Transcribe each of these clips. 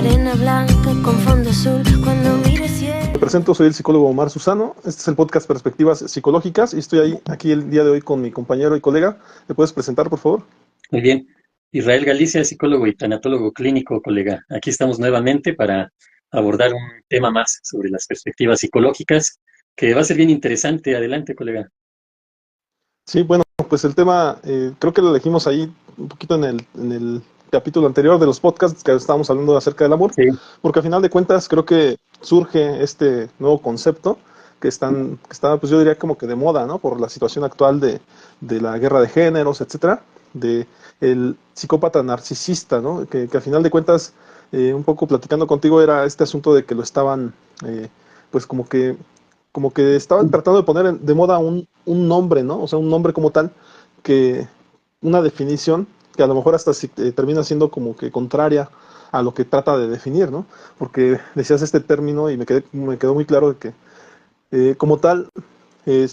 arena blanca con fondo azul cuando mire cielo. Me presento, soy el psicólogo Omar Susano. Este es el podcast Perspectivas Psicológicas y estoy aquí el día de hoy con mi compañero y colega. ¿Me puedes presentar, por favor? Muy bien. Israel Galicia, psicólogo y tanatólogo clínico, colega. Aquí estamos nuevamente para abordar un tema más sobre las perspectivas psicológicas, que va a ser bien interesante. Adelante, colega. Sí, bueno, pues el tema creo que lo elegimos ahí un poquito en el capítulo anterior de los podcasts que estábamos hablando acerca del amor, Sí, porque a final de cuentas creo que surge este nuevo concepto que está, pues yo diría como que de moda, ¿no? Por la situación actual de la guerra de géneros, etcétera, de el psicópata narcisista, ¿no? Que a final de cuentas, un poco platicando contigo, era este asunto de que lo estaban, pues como que estaban tratando de poner de moda un nombre, ¿no? O sea, un nombre como tal, que una definición que a lo mejor hasta termina siendo como que contraria a lo que trata de definir, ¿no? Porque decías este término y me quedó muy claro de que como tal, el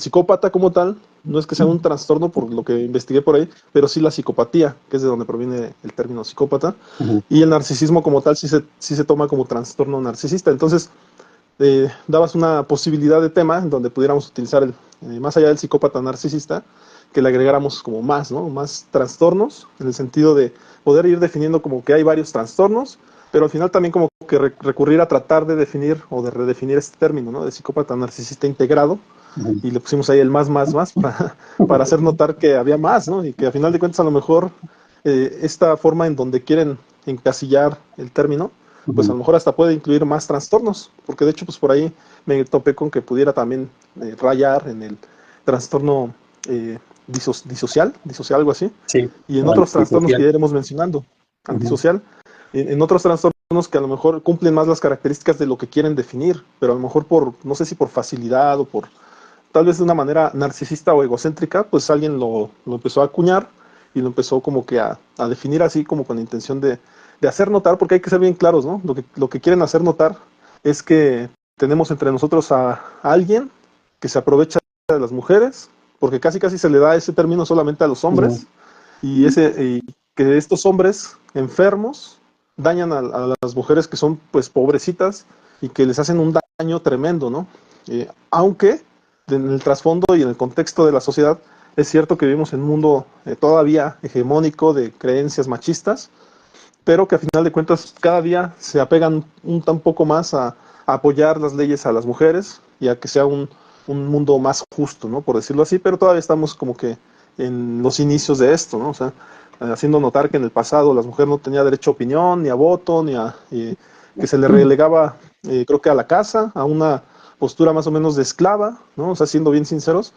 psicópata como tal, no es que sea un trastorno por lo que investigué por ahí, pero sí la psicopatía, que es de donde proviene el término psicópata, ujú, y el narcisismo como tal sí se toma como trastorno narcisista. Entonces, dabas una posibilidad de tema en donde pudiéramos utilizar más allá del psicópata narcisista, que le agregáramos como más, ¿no? Más trastornos, en el sentido de poder ir definiendo como que hay varios trastornos, pero al final también como que recurrir a tratar de definir o de redefinir este término, ¿no? De psicópata narcisista integrado, ujú, y le pusimos ahí el más para hacer notar que había más, ¿no? Y que a final de cuentas a lo mejor esta forma en donde quieren encasillar el término, pues a ujú. lo mejor hasta puede incluir más trastornos, porque de hecho pues por ahí me topé con que pudiera también rayar en el trastorno disocial, algo así, Sí, y en o otros trastornos que antisocial. ya iremos mencionando, Ujú, antisocial, en otros trastornos que a lo mejor cumplen más las características de lo que quieren definir, pero a lo mejor por, no sé si por facilidad o por tal vez de una manera narcisista o egocéntrica, pues alguien lo empezó a acuñar y lo empezó como que a definir así como con la intención de hacer notar, porque hay que ser bien claros, ¿no? Lo que quieren hacer notar es que tenemos entre nosotros a alguien que se aprovecha de las mujeres, porque casi se le da ese término solamente a los ujú, hombres, y que estos hombres enfermos dañan a las mujeres que son pues pobrecitas y que les hacen un daño tremendo, ¿no? Aunque en el trasfondo y en el contexto de la sociedad es cierto que vivimos en un mundo todavía hegemónico de creencias machistas, pero que a final de cuentas cada día se apegan un tan poco más a apoyar las leyes a las mujeres y a que sea un mundo más justo, ¿no? Por decirlo así, pero todavía estamos como que en los inicios de esto, ¿no? O sea, haciendo notar que en el pasado las mujeres no tenían derecho a opinión, ni a voto, que se le relegaba, creo que a la casa, a una postura más o menos de esclava, ¿no? O sea, siendo bien sinceros,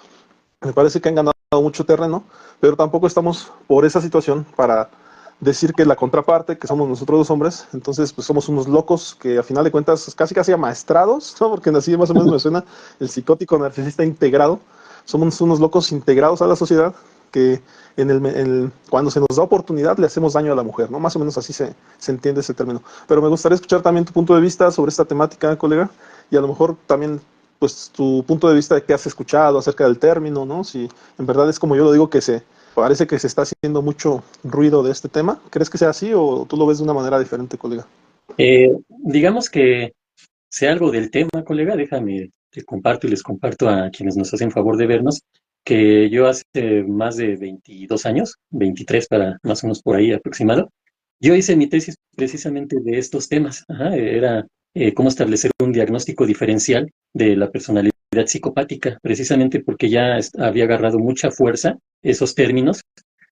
me parece que han ganado mucho terreno, pero tampoco estamos por esa situación para decir que la contraparte, que somos nosotros los hombres, entonces pues somos unos locos que a final de cuentas casi amaestrados, ¿no? Porque así más o menos me suena el psicótico narcisista integrado, somos unos locos integrados a la sociedad que cuando se nos da oportunidad le hacemos daño a la mujer, ¿no? Más o menos así se entiende ese término. Pero me gustaría escuchar también tu punto de vista sobre esta temática, colega, y a lo mejor también pues tu punto de vista de qué has escuchado acerca del término, ¿no? Si en verdad es como yo lo digo que parece que se está haciendo mucho ruido de este tema. ¿Crees que sea así o tú lo ves de una manera diferente, colega? Digamos que sea algo del tema, colega, déjame, te comparto y les comparto a quienes nos hacen favor de vernos, que yo hace más de 22 años, 23 para más o menos por ahí aproximado, yo hice mi tesis precisamente de estos temas. Ajá, era cómo establecer un diagnóstico diferencial de la personalidad psicopática, precisamente porque ya había agarrado mucha fuerza esos términos.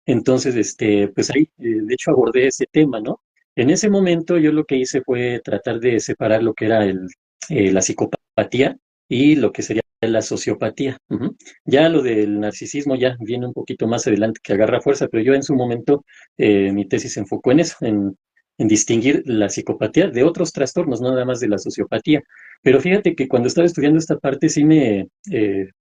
Entonces, pues ahí, de hecho, abordé ese tema, ¿no? En ese momento yo lo que hice fue tratar de separar lo que era la psicopatía y lo que sería la sociopatía. Ujú. Ya lo del narcisismo ya viene un poquito más adelante que agarra fuerza, pero yo en su momento mi tesis se enfocó en eso, en distinguir la psicopatía de otros trastornos, no nada más de la sociopatía. Pero fíjate que cuando estaba estudiando esta parte sí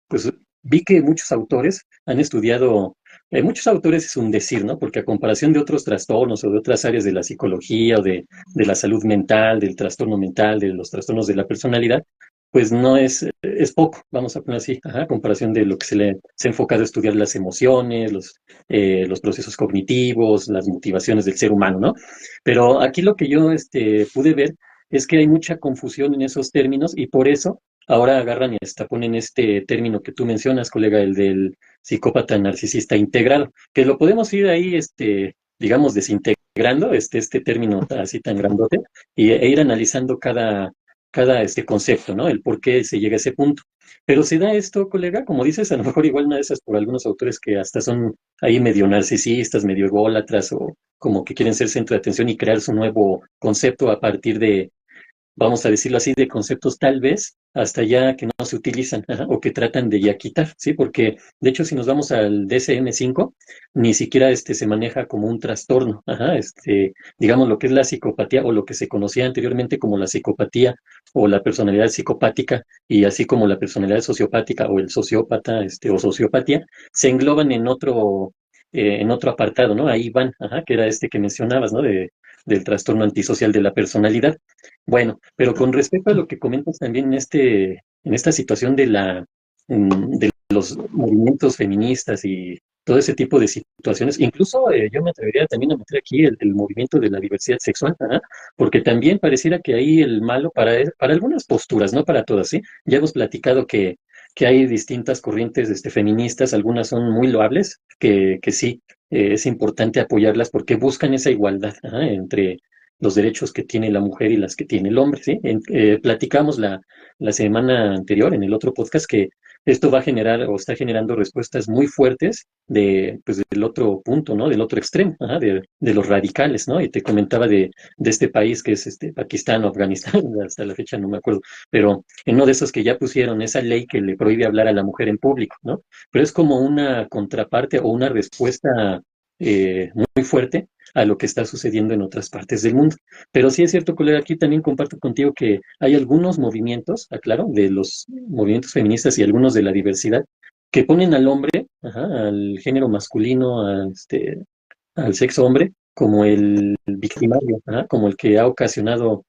pues vi que muchos autores han estudiado muchos autores es un decir, ¿no? Porque a comparación de otros trastornos o de otras áreas de la psicología o de la salud mental, del trastorno mental, de los trastornos de la personalidad, pues no es poco, vamos a poner así, a comparación de lo que se ha enfocado a estudiar las emociones, los procesos cognitivos, las motivaciones del ser humano, ¿no? Pero aquí lo que yo pude ver es que hay mucha confusión en esos términos y por eso ahora agarran y hasta ponen este término que tú mencionas, colega, el del psicópata narcisista integrado, que lo podemos ir ahí, digamos, desintegrando, este término así tan grandote, e ir analizando cada concepto, ¿no? El por qué se llega a ese punto. Pero se da esto, colega, como dices, a lo mejor igual una de esas por algunos autores que hasta son ahí medio narcisistas, medio ególatras o como que quieren ser centro de atención y crear su nuevo concepto a partir de, vamos a decirlo así, de conceptos tal vez hasta ya que no se utilizan, ajá, o que tratan de ya quitar, ¿sí? Porque de hecho si nos vamos al DSM-5, ni siquiera se maneja como un trastorno, ajá, digamos lo que es la psicopatía o lo que se conocía anteriormente como la psicopatía o la personalidad psicopática y así como la personalidad sociopática o el sociópata, o sociopatía, se engloban en otro apartado, ¿no? Ahí van, ajá, que era este que mencionabas, ¿no? Del trastorno antisocial de la personalidad. Bueno, pero con respecto a lo que comentas también en esta situación de los movimientos feministas y todo ese tipo de situaciones, incluso yo me atrevería también a meter aquí el movimiento de la diversidad sexual, ajá, porque también pareciera que ahí el malo para algunas posturas, no para todas, ¿sí? Ya hemos platicado que hay distintas corrientes feministas, algunas son muy loables, que sí, es importante apoyarlas porque buscan esa igualdad, ajá, entre los derechos que tiene la mujer y las que tiene el hombre, ¿sí? Platicamos la semana anterior en el otro podcast que esto va a generar o está generando respuestas muy fuertes pues, del otro punto, ¿no? Del otro extremo, ajá, de los radicales, ¿no? Y te comentaba de este país que es Pakistán o Afganistán, hasta la fecha no me acuerdo, pero en uno de esos que ya pusieron esa ley que le prohíbe hablar a la mujer en público, ¿no? Pero es como una contraparte o una respuesta muy fuerte a lo que está sucediendo en otras partes del mundo. Pero sí es cierto, colega, aquí también comparto contigo que hay algunos movimientos, aclaro, de los movimientos feministas y algunos de la diversidad, que ponen al hombre, ajá, al género masculino, al sexo hombre, como el victimario, ajá, como el que ha ocasionado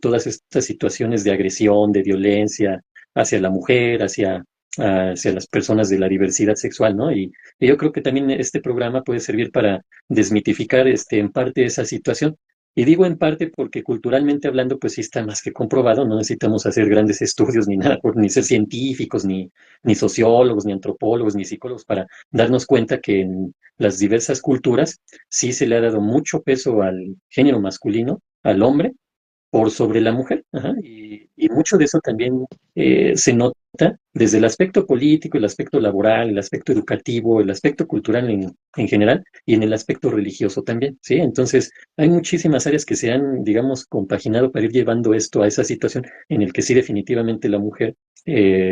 todas estas situaciones de agresión, de violencia hacia la mujer, hacia las personas de la diversidad sexual, ¿no? Y yo creo que también este programa puede servir para desmitificar en parte esa situación. Y digo en parte porque culturalmente hablando, pues sí está más que comprobado, no necesitamos hacer grandes estudios ni nada, ni ser científicos, ni sociólogos, ni antropólogos, ni psicólogos para darnos cuenta que en las diversas culturas sí se le ha dado mucho peso al género masculino, al hombre, por sobre la mujer. Ajá, y mucho de eso también se nota desde el aspecto político, el aspecto laboral, el aspecto educativo, el aspecto cultural en general y en el aspecto religioso también, ¿sí? Entonces, hay muchísimas áreas que se han, digamos, compaginado para ir llevando esto a esa situación en el que sí definitivamente la mujer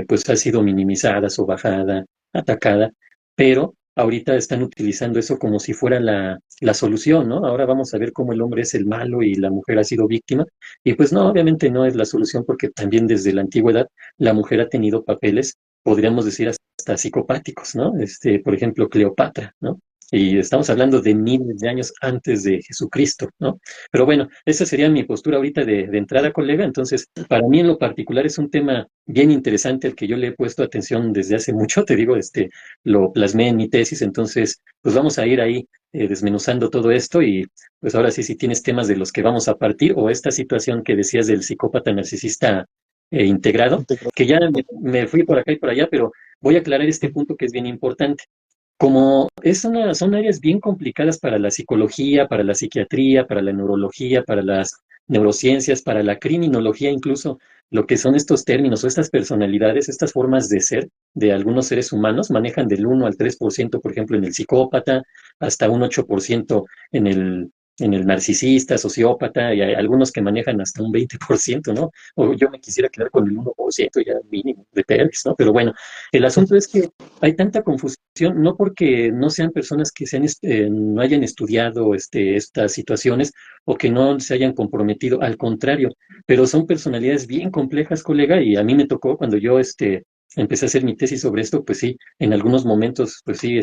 pues ha sido minimizada, sobajada, atacada, pero ahorita están utilizando eso como si fuera la solución, ¿no? Ahora vamos a ver cómo el hombre es el malo y la mujer ha sido víctima. Y pues no, obviamente no es la solución porque también desde la antigüedad la mujer ha tenido papeles, podríamos decir hasta psicopáticos, ¿no? Por ejemplo, Cleopatra, ¿no? Y estamos hablando de miles de años antes de Jesucristo, ¿no? Pero bueno, esa sería mi postura ahorita de entrada, colega. Entonces, para mí en lo particular es un tema bien interesante al que yo le he puesto atención desde hace mucho, te digo, lo plasmé en mi tesis, entonces, pues vamos a ir ahí desmenuzando todo esto y pues ahora sí, si tienes temas de los que vamos a partir o esta situación que decías del psicópata narcisista integrado, que ya me fui por acá y por allá, pero voy a aclarar este punto que es bien importante. Como son áreas bien complicadas para la psicología, para la psiquiatría, para la neurología, para las neurociencias, para la criminología, incluso lo que son estos términos o estas personalidades, estas formas de ser de algunos seres humanos, manejan del 1 al 3%, por ejemplo, en el psicópata, hasta un 8% en el narcisista, sociópata, y hay algunos que manejan hasta un 20%, ¿no? O yo me quisiera quedar con el 1% ya mínimo de pérdida, ¿no? Pero bueno, el asunto es que hay tanta confusión no porque no sean personas que no hayan estudiado estas situaciones o que no se hayan comprometido, al contrario, pero son personalidades bien complejas, colega, y a mí me tocó cuando yo empecé a hacer mi tesis sobre esto, pues sí, en algunos momentos, pues sí,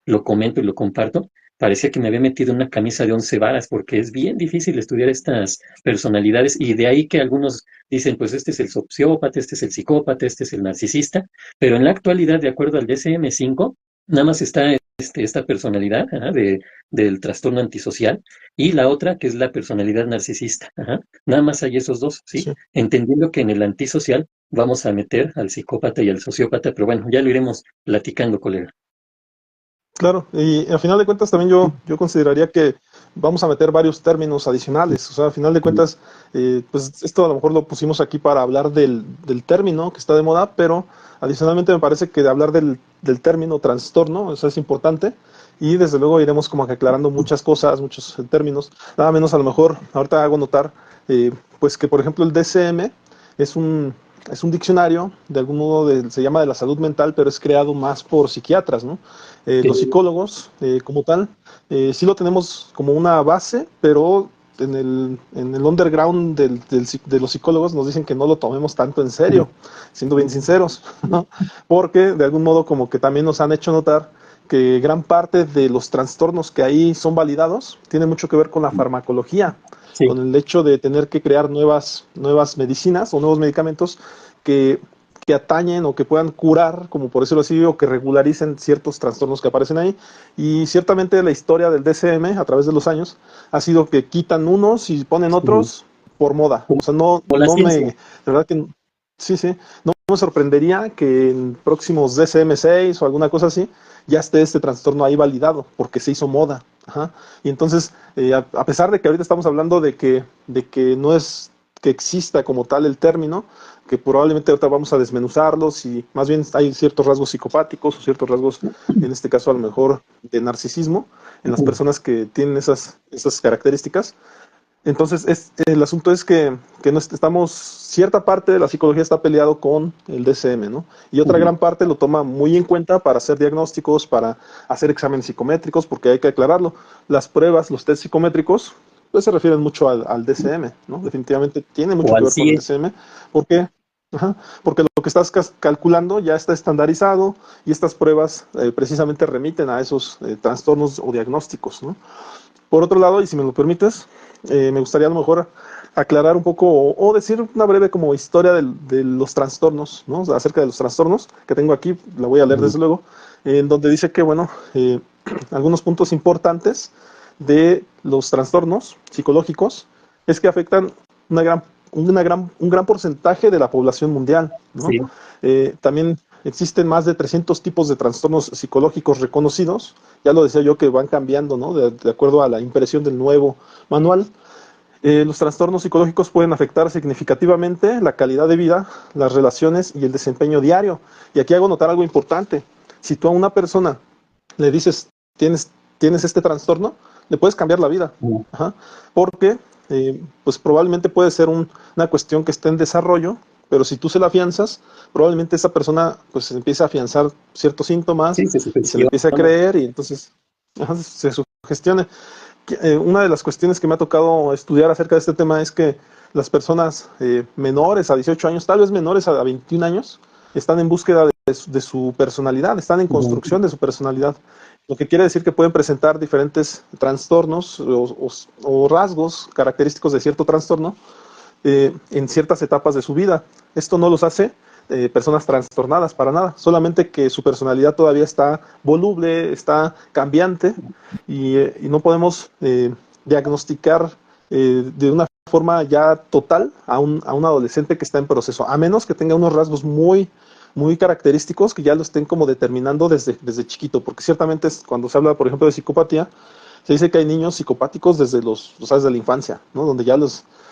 lo comento y lo comparto, parecía que me había metido en una camisa de 11 varas, porque es bien difícil estudiar estas personalidades, y de ahí que algunos dicen, pues este es el sociópata, este es el psicópata, este es el narcisista, pero en la actualidad, de acuerdo al DSM-5, nada más está esta personalidad, ajá, del trastorno antisocial, y la otra que es la personalidad narcisista. Ajá. Nada más hay esos dos, ¿sí? Sí. Entendiendo que en el antisocial vamos a meter al psicópata y al sociópata, pero bueno, ya lo iremos platicando, colega. Claro, y a final de cuentas también yo consideraría que vamos a meter varios términos adicionales. O sea, a final de cuentas, pues esto a lo mejor lo pusimos aquí para hablar del término que está de moda, pero adicionalmente me parece que de hablar del término trastorno, eso es importante, y desde luego iremos como que aclarando muchas cosas, muchos términos. Nada menos a lo mejor, ahorita hago notar, pues que por ejemplo el DCM es un, es un diccionario, de algún modo se llama de la salud mental, pero es creado más por psiquiatras, ¿no? Los Sí, psicólogos, como tal, sí lo tenemos como una base, pero en el underground de los psicólogos nos dicen que no lo tomemos tanto en serio, siendo bien sinceros, ¿no? Porque de algún modo como que también nos han hecho notar que gran parte de los trastornos que ahí son validados tiene mucho que ver con la farmacología, sí, con el hecho de tener que crear nuevas medicinas o nuevos medicamentos que, que atañen o que puedan curar, como por decirlo así, o que regularicen ciertos trastornos que aparecen ahí. Y ciertamente la historia del DCM a través de los años ha sido que quitan unos y ponen sí. otros por moda. O sea, O la ciencia. de verdad que, sí, sí, no me sorprendería que en próximos DCM6 o alguna cosa así ya esté este trastorno ahí validado, porque se hizo moda. Ajá. Y entonces, a pesar de que ahorita estamos hablando de que no es que exista como tal el término, que probablemente ahorita vamos a desmenuzarlos y más bien hay ciertos rasgos psicopáticos o ciertos rasgos, en este caso a lo mejor de narcisismo, en las personas que tienen esas características. Entonces, el asunto es que no estamos, cierta parte de la psicología está peleado con el DCM, ¿no? Y otra gran parte lo toma muy en cuenta para hacer diagnósticos, para hacer exámenes psicométricos, porque hay que aclararlo. Las pruebas, los test psicométricos, pues se refieren mucho al DCM, ¿no? Definitivamente tiene mucho O que al ver con el CIE. DCM. ¿Por qué? Ajá, porque lo que estás calculando ya está estandarizado y estas pruebas precisamente remiten a esos trastornos o diagnósticos, ¿no? Por otro lado, y si me lo permites, me gustaría a lo mejor aclarar un poco o decir una breve como historia de los trastornos, ¿no? Acerca de los trastornos que tengo aquí, la voy a leer desde luego, en donde dice que, bueno, algunos puntos importantes de los trastornos psicológicos es que afectan una gran, un gran porcentaje de la población mundial, ¿no? Sí, También existen más de 300 tipos de trastornos psicológicos reconocidos. Ya lo decía yo que van cambiando, ¿no? De acuerdo a la impresión del nuevo manual. Los trastornos psicológicos pueden afectar significativamente la calidad de vida, las relaciones y el desempeño diario. Y aquí hago notar algo importante. Si tú a una persona le dices, tienes este trastorno, le puedes cambiar la vida. Ajá. Porque pues probablemente puede ser una cuestión que esté en desarrollo, pero si tú se la afianzas, probablemente esa persona pues empieza a afianzar ciertos síntomas sí, se y se le sugestiona. empieza a creer y entonces ajá, se sugestiona. Una de las cuestiones que me ha tocado estudiar acerca de este tema es que las personas menores a 18 años, tal vez menores a 21 años, están en búsqueda de su personalidad, están en construcción de su personalidad. Lo que quiere decir que pueden presentar diferentes trastornos o rasgos característicos de cierto trastorno en ciertas etapas de su vida. Esto no los hace personas trastornadas para nada, solamente que su personalidad todavía está voluble, está cambiante y no podemos diagnosticar de una forma ya total a un adolescente que está en proceso, a menos que tenga unos rasgos muy característicos que ya lo estén como determinando desde chiquito, porque ciertamente cuando se habla, por ejemplo, de psicopatía, se dice que hay niños psicopáticos desde sabes, de la infancia, ¿no? Donde ya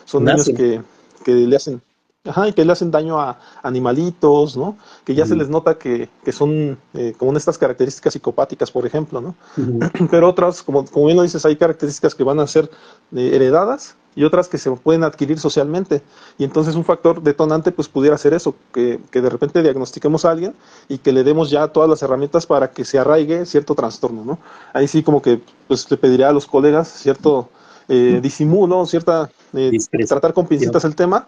son niños Nacen. que le hacen, ajá, y que le hacen daño a animalitos, ¿no? Que ya se Ujú, les nota que son con estas características psicopáticas, por ejemplo, ¿no? ujú. Pero otras, como bien lo dices, hay características que van a ser heredadas y otras que se pueden adquirir socialmente. Y entonces un factor detonante pues pudiera ser eso, que de repente diagnostiquemos a alguien y que le demos ya todas las herramientas para que se arraigue cierto trastorno, ¿no? Ahí sí como que pues le pediría a los colegas cierto disimulo, tratar con Discreción. pincitas el tema,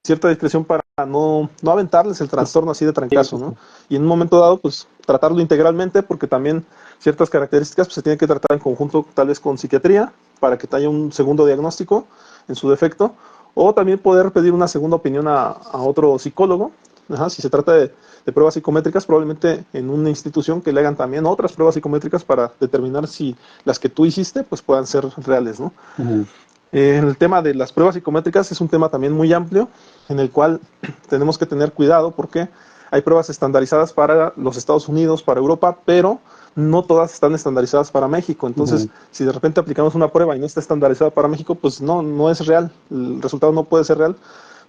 cierta discreción para no aventarles el trastorno así de Sí, trancazo, ¿no? Y en un momento dado, pues tratarlo integralmente, porque también ciertas características, pues se tiene que tratar en conjunto tal vez con psiquiatría para que haya un segundo diagnóstico en su defecto, o también poder pedir una segunda opinión a otro psicólogo. Ajá, si se trata de pruebas psicométricas, probablemente en una institución que le hagan también otras pruebas psicométricas para determinar si las que tú hiciste pues puedan ser reales, ¿no? Ujú. El tema de las pruebas psicométricas es un tema también muy amplio, en el cual tenemos que tener cuidado porque hay pruebas estandarizadas para los Estados Unidos, para Europa, pero no todas están estandarizadas para México. Entonces, Ujú. si de repente aplicamos una prueba y no está estandarizada para México, pues no es real. El resultado no puede ser real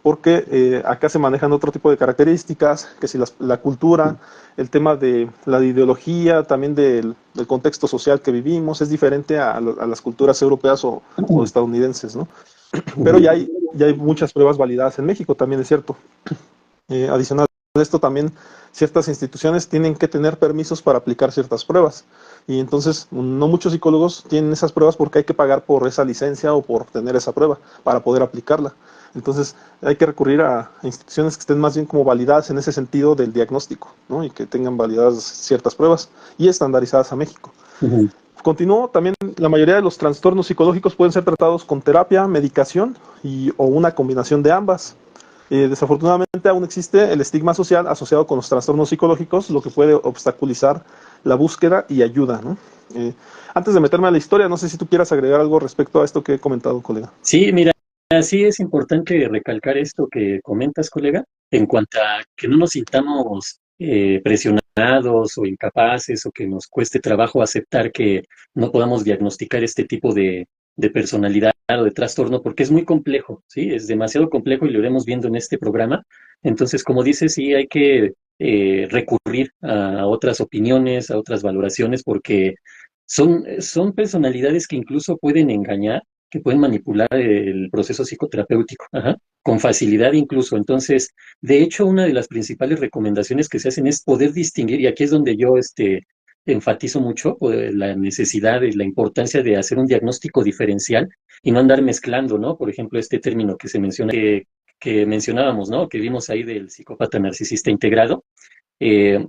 porque acá se manejan otro tipo de características, que si la cultura, el tema de la ideología, también del contexto social que vivimos, es diferente a las culturas europeas o estadounidenses, ¿no? Pero Ujú. ya hay muchas pruebas validadas en México, también es cierto. Adicional a esto, también ciertas instituciones tienen que tener permisos para aplicar ciertas pruebas. Y entonces, no muchos psicólogos tienen esas pruebas porque hay que pagar por esa licencia o por tener esa prueba para poder aplicarla. Entonces, hay que recurrir a instituciones que estén más bien como validadas en ese sentido del diagnóstico, ¿no? Y que tengan validadas ciertas pruebas y estandarizadas a México. Ujú. Continúo, también la mayoría de los trastornos psicológicos pueden ser tratados con terapia, medicación o una combinación de ambas. Desafortunadamente aún existe el estigma social asociado con los trastornos psicológicos, lo que puede obstaculizar la búsqueda y ayuda, ¿no? Antes de meterme a la historia, no sé si tú quieras agregar algo respecto a esto que he comentado, colega. Sí, mira, sí es importante recalcar esto que comentas, colega, en cuanto a que no nos sintamos presionados o incapaces o que nos cueste trabajo aceptar que no podamos diagnosticar este tipo de personalidad o de trastorno, porque es muy complejo, ¿sí? Es demasiado complejo y lo iremos viendo en este programa. Entonces, como dices, sí hay que recurrir a otras opiniones, a otras valoraciones, porque son personalidades que incluso pueden engañar, que pueden manipular el proceso psicoterapéutico, ajá, con facilidad incluso. Entonces, de hecho, una de las principales recomendaciones que se hacen es poder distinguir, y aquí es donde yo enfatizo mucho la necesidad y la importancia de hacer un diagnóstico diferencial y no andar mezclando, ¿no? Por ejemplo, este término que se menciona, que mencionábamos, ¿no? Que vimos ahí del psicópata narcisista integrado. De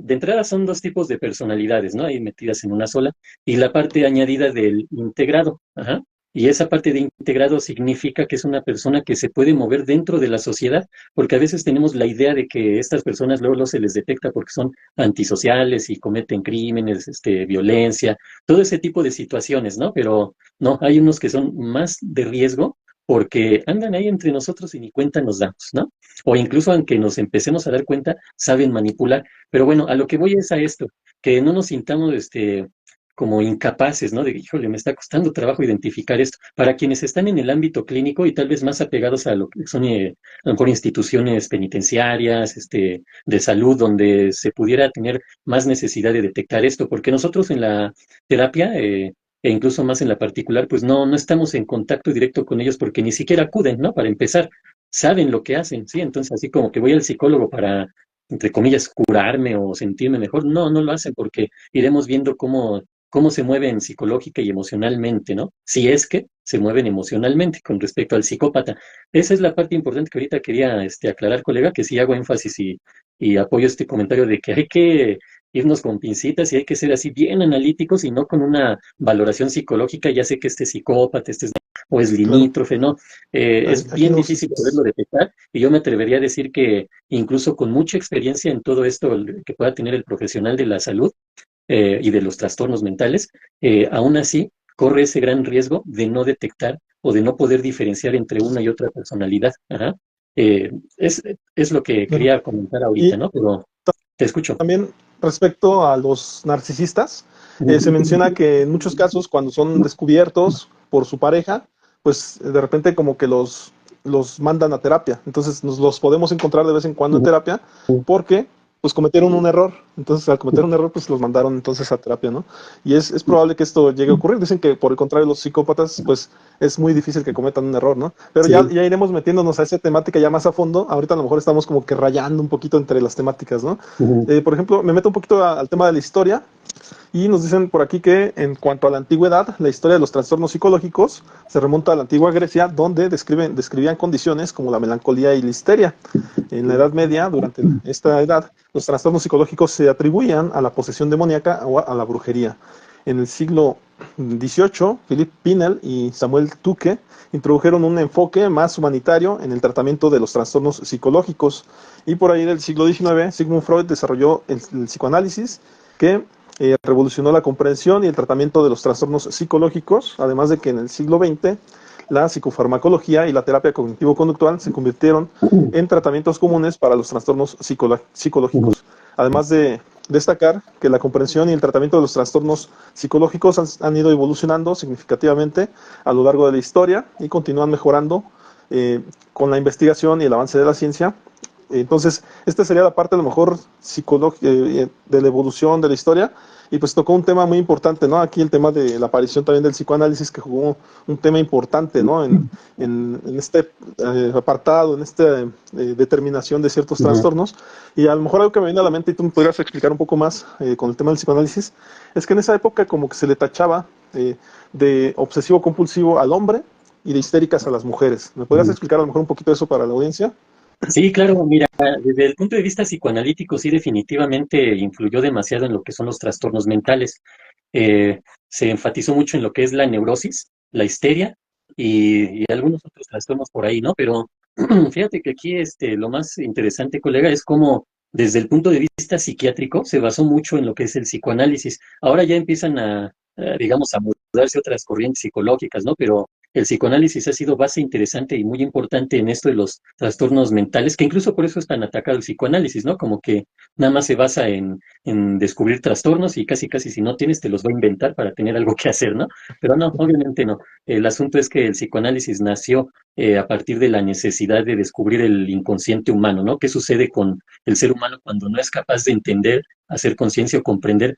entrada son dos tipos de personalidades, ¿no? Ahí metidas en una sola, y la parte añadida del integrado, ajá. Y esa parte de integrado significa que es una persona que se puede mover dentro de la sociedad, porque a veces tenemos la idea de que estas personas luego se les detecta porque son antisociales y cometen crímenes, violencia, todo ese tipo de situaciones, ¿no? Pero no, hay unos que son más de riesgo porque andan ahí entre nosotros y ni cuenta nos damos, ¿no? O incluso aunque nos empecemos a dar cuenta, saben manipular. Pero bueno, a lo que voy es a esto, que no nos sintamos como incapaces, ¿no? De, híjole, me está costando trabajo identificar esto. Para quienes están en el ámbito clínico y tal vez más apegados a lo que son a lo mejor instituciones penitenciarias, de salud, donde se pudiera tener más necesidad de detectar esto, porque nosotros en la terapia, e incluso más en la particular, pues no estamos en contacto directo con ellos porque ni siquiera acuden, ¿no? Para empezar, saben lo que hacen, ¿sí? Entonces, así como que voy al psicólogo para, entre comillas, curarme o sentirme mejor, no lo hacen porque iremos viendo cómo se mueven psicológica y emocionalmente, ¿no? Si es que se mueven emocionalmente con respecto al psicópata. Esa es la parte importante que ahorita quería aclarar, colega, que sí hago énfasis y apoyo este comentario de que hay que irnos con pincitas y hay que ser así bien analíticos y no con una valoración psicológica, ya sé que este psicópata, o es Claro. limítrofe, ¿no? Es Aquí bien nos, difícil poderlo detectar y yo me atrevería a decir que incluso con mucha experiencia en todo esto que pueda tener el profesional de la salud y de los trastornos mentales, aún así corre ese gran riesgo de no detectar o de no poder diferenciar entre una y otra personalidad. Ajá. Eh, es, es lo que claro. quería comentar ahorita, Y ¿no? Pero te escucho. también respecto a los narcisistas, se menciona que en muchos casos cuando son descubiertos por su pareja, pues de repente como que los mandan a terapia. Entonces nos los podemos encontrar de vez en cuando en terapia porque pues cometieron un error. Entonces al cometer un error pues los mandaron entonces a terapia, ¿no? Y es probable que esto llegue a ocurrir. Dicen que por el contrario los psicópatas pues es muy difícil que cometan un error, ¿no? Pero Sí. ya iremos metiéndonos a esa temática ya más a fondo. Ahorita a lo mejor estamos como que rayando un poquito entre las temáticas, ¿no? Ujú. Por ejemplo, me meto un poquito al tema de la historia. Y nos dicen por aquí que en cuanto a la antigüedad, la historia de los trastornos psicológicos se remonta a la antigua Grecia, donde describían condiciones como la melancolía y la histeria. En la Edad Media, durante esta edad, los trastornos psicológicos se atribuían a la posesión demoníaca o a la brujería. En el siglo XVIII, Philip Pinel y Samuel Tuke introdujeron un enfoque más humanitario en el tratamiento de los trastornos psicológicos. Y por ahí del siglo XIX, Sigmund Freud desarrolló el psicoanálisis, que revolucionó la comprensión y el tratamiento de los trastornos psicológicos, además de que en el siglo XX la psicofarmacología y la terapia cognitivo-conductual se convirtieron en tratamientos comunes para los trastornos psicológicos. Además de destacar que la comprensión y el tratamiento de los trastornos psicológicos han ido evolucionando significativamente a lo largo de la historia y continúan mejorando con la investigación y el avance de la ciencia. Entonces, esta sería la parte a lo mejor de la evolución de la historia, y pues tocó un tema muy importante, ¿no? Aquí el tema de la aparición también del psicoanálisis, que jugó un tema importante, ¿no? En este apartado, en esta determinación de ciertos trastornos. Y a lo mejor algo que me viene a la mente, y tú me podrías explicar un poco más con el tema del psicoanálisis, es que en esa época como que se le tachaba de obsesivo-compulsivo al hombre y de histéricas a las mujeres. ¿Me podrías explicar a lo mejor un poquito eso para la audiencia? Sí, claro, mira, desde el punto de vista psicoanalítico, sí, definitivamente influyó demasiado en lo que son los trastornos mentales. Se enfatizó mucho en lo que es la neurosis, la histeria y algunos otros trastornos por ahí, ¿no? Pero fíjate que aquí lo más interesante, colega, es cómo desde el punto de vista psiquiátrico se basó mucho en lo que es el psicoanálisis. Ahora ya empiezan digamos, a mudarse otras corrientes psicológicas, ¿no? Pero el psicoanálisis ha sido base interesante y muy importante en esto de los trastornos mentales, que incluso por eso es tan atacado el psicoanálisis, ¿no? Como que nada más se basa en descubrir trastornos y casi, casi si no tienes, te los va a inventar para tener algo que hacer, ¿no? Pero no, obviamente no. El asunto es que el psicoanálisis nació a partir de la necesidad de descubrir el inconsciente humano, ¿no? ¿Qué sucede con el ser humano cuando no es capaz de entender, hacer conciencia o comprender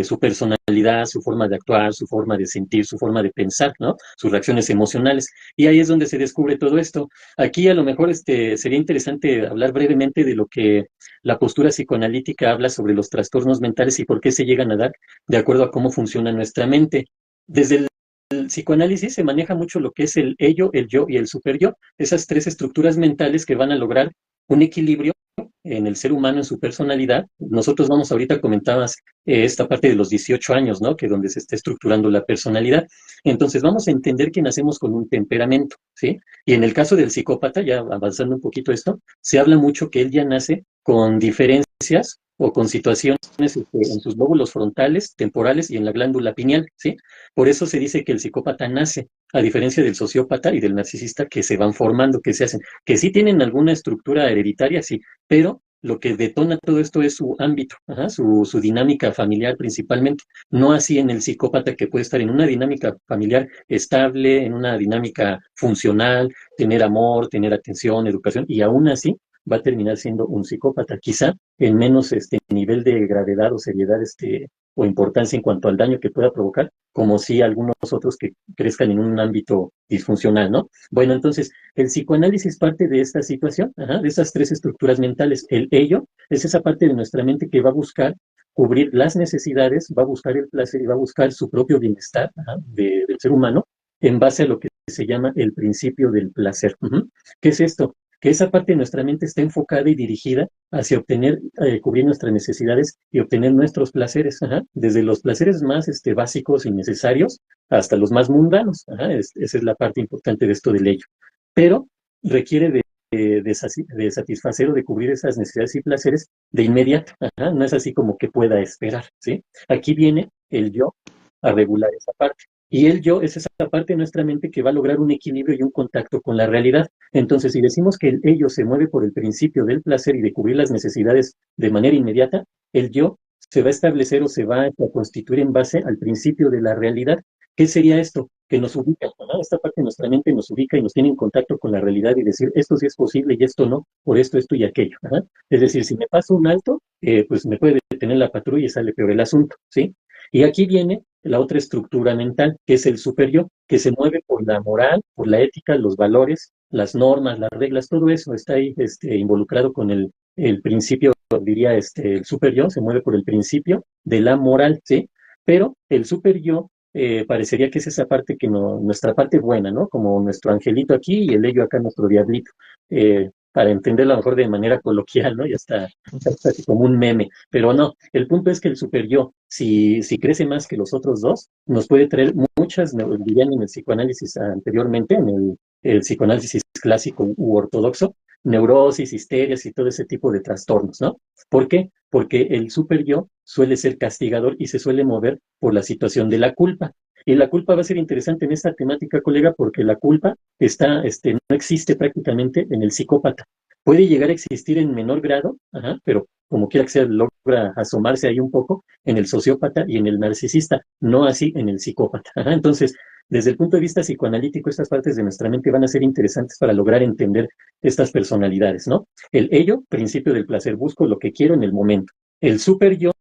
su personalidad, su forma de actuar, su forma de sentir, su forma de pensar, ¿no? Sus reacciones emocionales. Y ahí es donde se descubre todo esto. Aquí a lo mejor sería interesante hablar brevemente de lo que la postura psicoanalítica habla sobre los trastornos mentales y por qué se llegan a dar de acuerdo a cómo funciona nuestra mente. Desde el psicoanálisis se maneja mucho lo que es el ello, el yo y el superyo, esas tres estructuras mentales que van a lograr un equilibrio en el ser humano, en su personalidad. Nosotros vamos ahorita, comentabas esta parte de los 18 años, ¿no? Que donde se está estructurando la personalidad. Entonces vamos a entender que nacemos con un temperamento, ¿sí? Y en el caso del psicópata, ya avanzando un poquito esto, se habla mucho que él ya nace con diferencias o con situaciones en sus lóbulos frontales, temporales y en la glándula pineal, ¿sí? Por eso se dice que el psicópata nace, a diferencia del sociópata y del narcisista, que se van formando, que se hacen, que sí tienen alguna estructura hereditaria, sí, pero lo que detona todo esto es su ámbito, ajá, su dinámica familiar principalmente, no así en el psicópata, que puede estar en una dinámica familiar estable, en una dinámica funcional, tener amor, tener atención, educación, y aún así va a terminar siendo un psicópata, quizá en menos nivel de gravedad o seriedad o importancia en cuanto al daño que pueda provocar, como si algunos otros que crezcan en un ámbito disfuncional, ¿no? Bueno, entonces, el psicoanálisis parte de esta situación, ajá, de esas tres estructuras mentales. El ello es esa parte de nuestra mente que va a buscar cubrir las necesidades, va a buscar el placer y va a buscar su propio bienestar, ajá, del ser humano en base a lo que se llama el principio del placer. Uh-huh. ¿Qué es esto? Que esa parte de nuestra mente está enfocada y dirigida hacia obtener, cubrir nuestras necesidades y obtener nuestros placeres, ajá, desde los placeres más básicos y necesarios hasta los más mundanos. Ajá, esa es la parte importante de esto del ello. Pero requiere de satisfacer o de cubrir esas necesidades y placeres de inmediato. Ajá, no es así como que pueda esperar, ¿sí? Aquí viene el yo a regular esa parte. Y el yo es esa parte de nuestra mente que va a lograr un equilibrio y un contacto con la realidad. Entonces, si decimos que el ello se mueve por el principio del placer y de cubrir las necesidades de manera inmediata, el yo se va a establecer o se va a constituir en base al principio de la realidad. ¿Qué sería esto? Que nos ubica, ¿no? Esta parte de nuestra mente nos ubica y nos tiene en contacto con la realidad y decir, esto sí es posible y esto no, por esto y aquello. ¿Ajá? Es decir, si me paso un alto, pues me puede detener la patrulla y sale peor el asunto, ¿sí? Y aquí viene la otra estructura mental, que es el superyo, que se mueve por la moral, por la ética, los valores, las normas, las reglas, todo eso está ahí involucrado con el principio diría el super yo, se mueve por el principio de la moral, ¿sí? Pero el super yo parecería que es esa parte que no, nuestra parte buena, ¿no? Como nuestro angelito aquí y el ello acá, nuestro diablito. Para entenderlo a lo mejor de manera coloquial, ¿no? Ya está así como un meme. Pero no, el punto es que el super yo, si crece más que los otros dos, nos puede traer muchas, dirían en el psicoanálisis anteriormente, en el psicoanálisis clásico u ortodoxo, neurosis, histerias y todo ese tipo de trastornos, ¿no? ¿Por qué? Porque el super yo suele ser castigador y se suele mover por la situación de la culpa. Y la culpa va a ser interesante en esta temática, colega, porque la culpa no existe prácticamente en el psicópata. Puede llegar a existir en menor grado, ajá, pero como quiera que sea, logra asomarse ahí un poco en el sociópata y en el narcisista, no así en el psicópata. Ajá. Entonces, desde el punto de vista psicoanalítico, estas partes de nuestra mente van a ser interesantes para lograr entender estas personalidades, ¿no? El ello, principio del placer, busco lo que quiero en el momento. El super yo,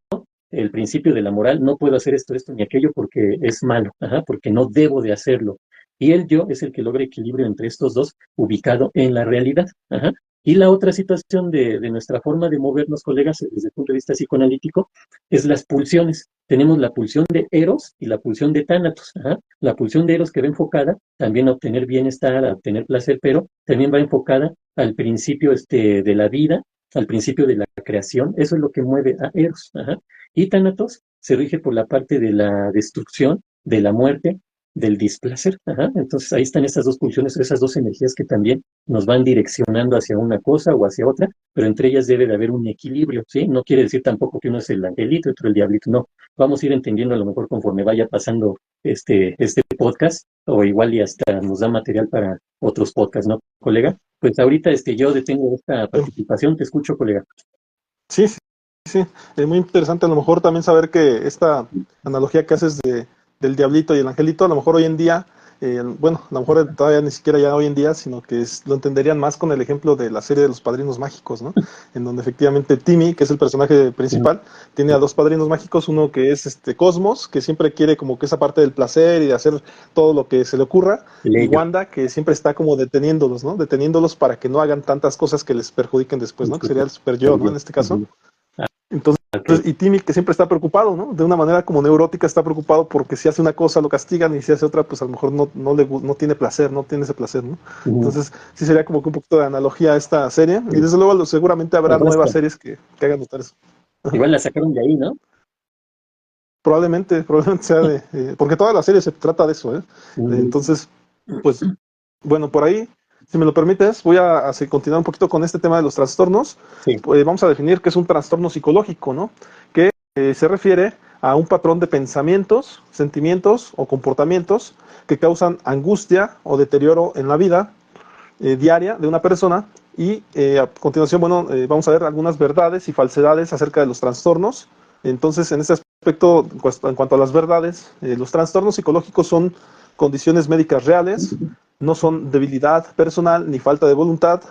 el principio de la moral, no puedo hacer esto ni aquello porque es malo, ajá, porque no debo de hacerlo. Y el yo es el que logra equilibrio entre estos dos, ubicado en la realidad. Ajá. Y la otra situación de nuestra forma de movernos, colegas, desde el punto de vista psicoanalítico, es las pulsiones. Tenemos la pulsión de Eros y la pulsión de Tánatos. Ajá. La pulsión de Eros que va enfocada también a obtener bienestar, a obtener placer, pero también va enfocada al principio de la vida, al principio de la creación. Eso es lo que mueve a Eros. Ajá. Y Tánatos se rige por la parte de la destrucción, de la muerte, del displacer. Ajá. Entonces ahí están estas dos pulsiones, esas dos energías que también nos van direccionando hacia una cosa o hacia otra, pero entre ellas debe de haber un equilibrio, ¿sí? No quiere decir tampoco que uno es el angelito y otro el diablito, no. Vamos a ir entendiendo a lo mejor conforme vaya pasando este podcast, o igual y hasta nos da material para otros podcasts, ¿no, colega? Pues ahorita yo detengo esta participación, te escucho, colega. Sí, sí, sí. Es muy interesante a lo mejor también saber que esta analogía que haces del diablito y el angelito, a lo mejor hoy en día, bueno, a lo mejor todavía ni siquiera ya hoy en día, sino que lo entenderían más con el ejemplo de la serie de los Padrinos Mágicos, ¿no? En donde efectivamente Timmy, que es el personaje principal, tiene a dos padrinos mágicos, uno que es Cosmos, que siempre quiere como que esa parte del placer y de hacer todo lo que se le ocurra, y Wanda, que siempre está como deteniéndolos, ¿no? Deteniéndolos para que no hagan tantas cosas que les perjudiquen después, ¿no? Que sería el super yo, ¿no? En este caso. Entonces, y Timmy, que siempre está preocupado, ¿no? De una manera como neurótica, está preocupado porque si hace una cosa lo castigan y si hace otra, pues a lo mejor no tiene placer, no tiene ese placer, ¿no? Entonces, sí sería como que un poquito de analogía a esta serie. Y desde luego, seguramente habrá nuevas series que hagan notar eso. Igual la sacaron de ahí, ¿no? Probablemente sea porque toda la serie se trata de eso, ¿eh? Entonces, pues, bueno, por ahí, si me lo permites, voy a continuar un poquito con este tema de los trastornos. Sí. Vamos a definir qué es un trastorno psicológico, ¿no? Que se refiere a un patrón de pensamientos, sentimientos o comportamientos que causan angustia o deterioro en la vida diaria de una persona. Y a continuación, bueno, vamos a ver algunas verdades y falsedades acerca de los trastornos. Entonces, en este aspecto, en cuanto a las verdades, los trastornos psicológicos son condiciones médicas reales, no son debilidad personal ni falta de voluntad,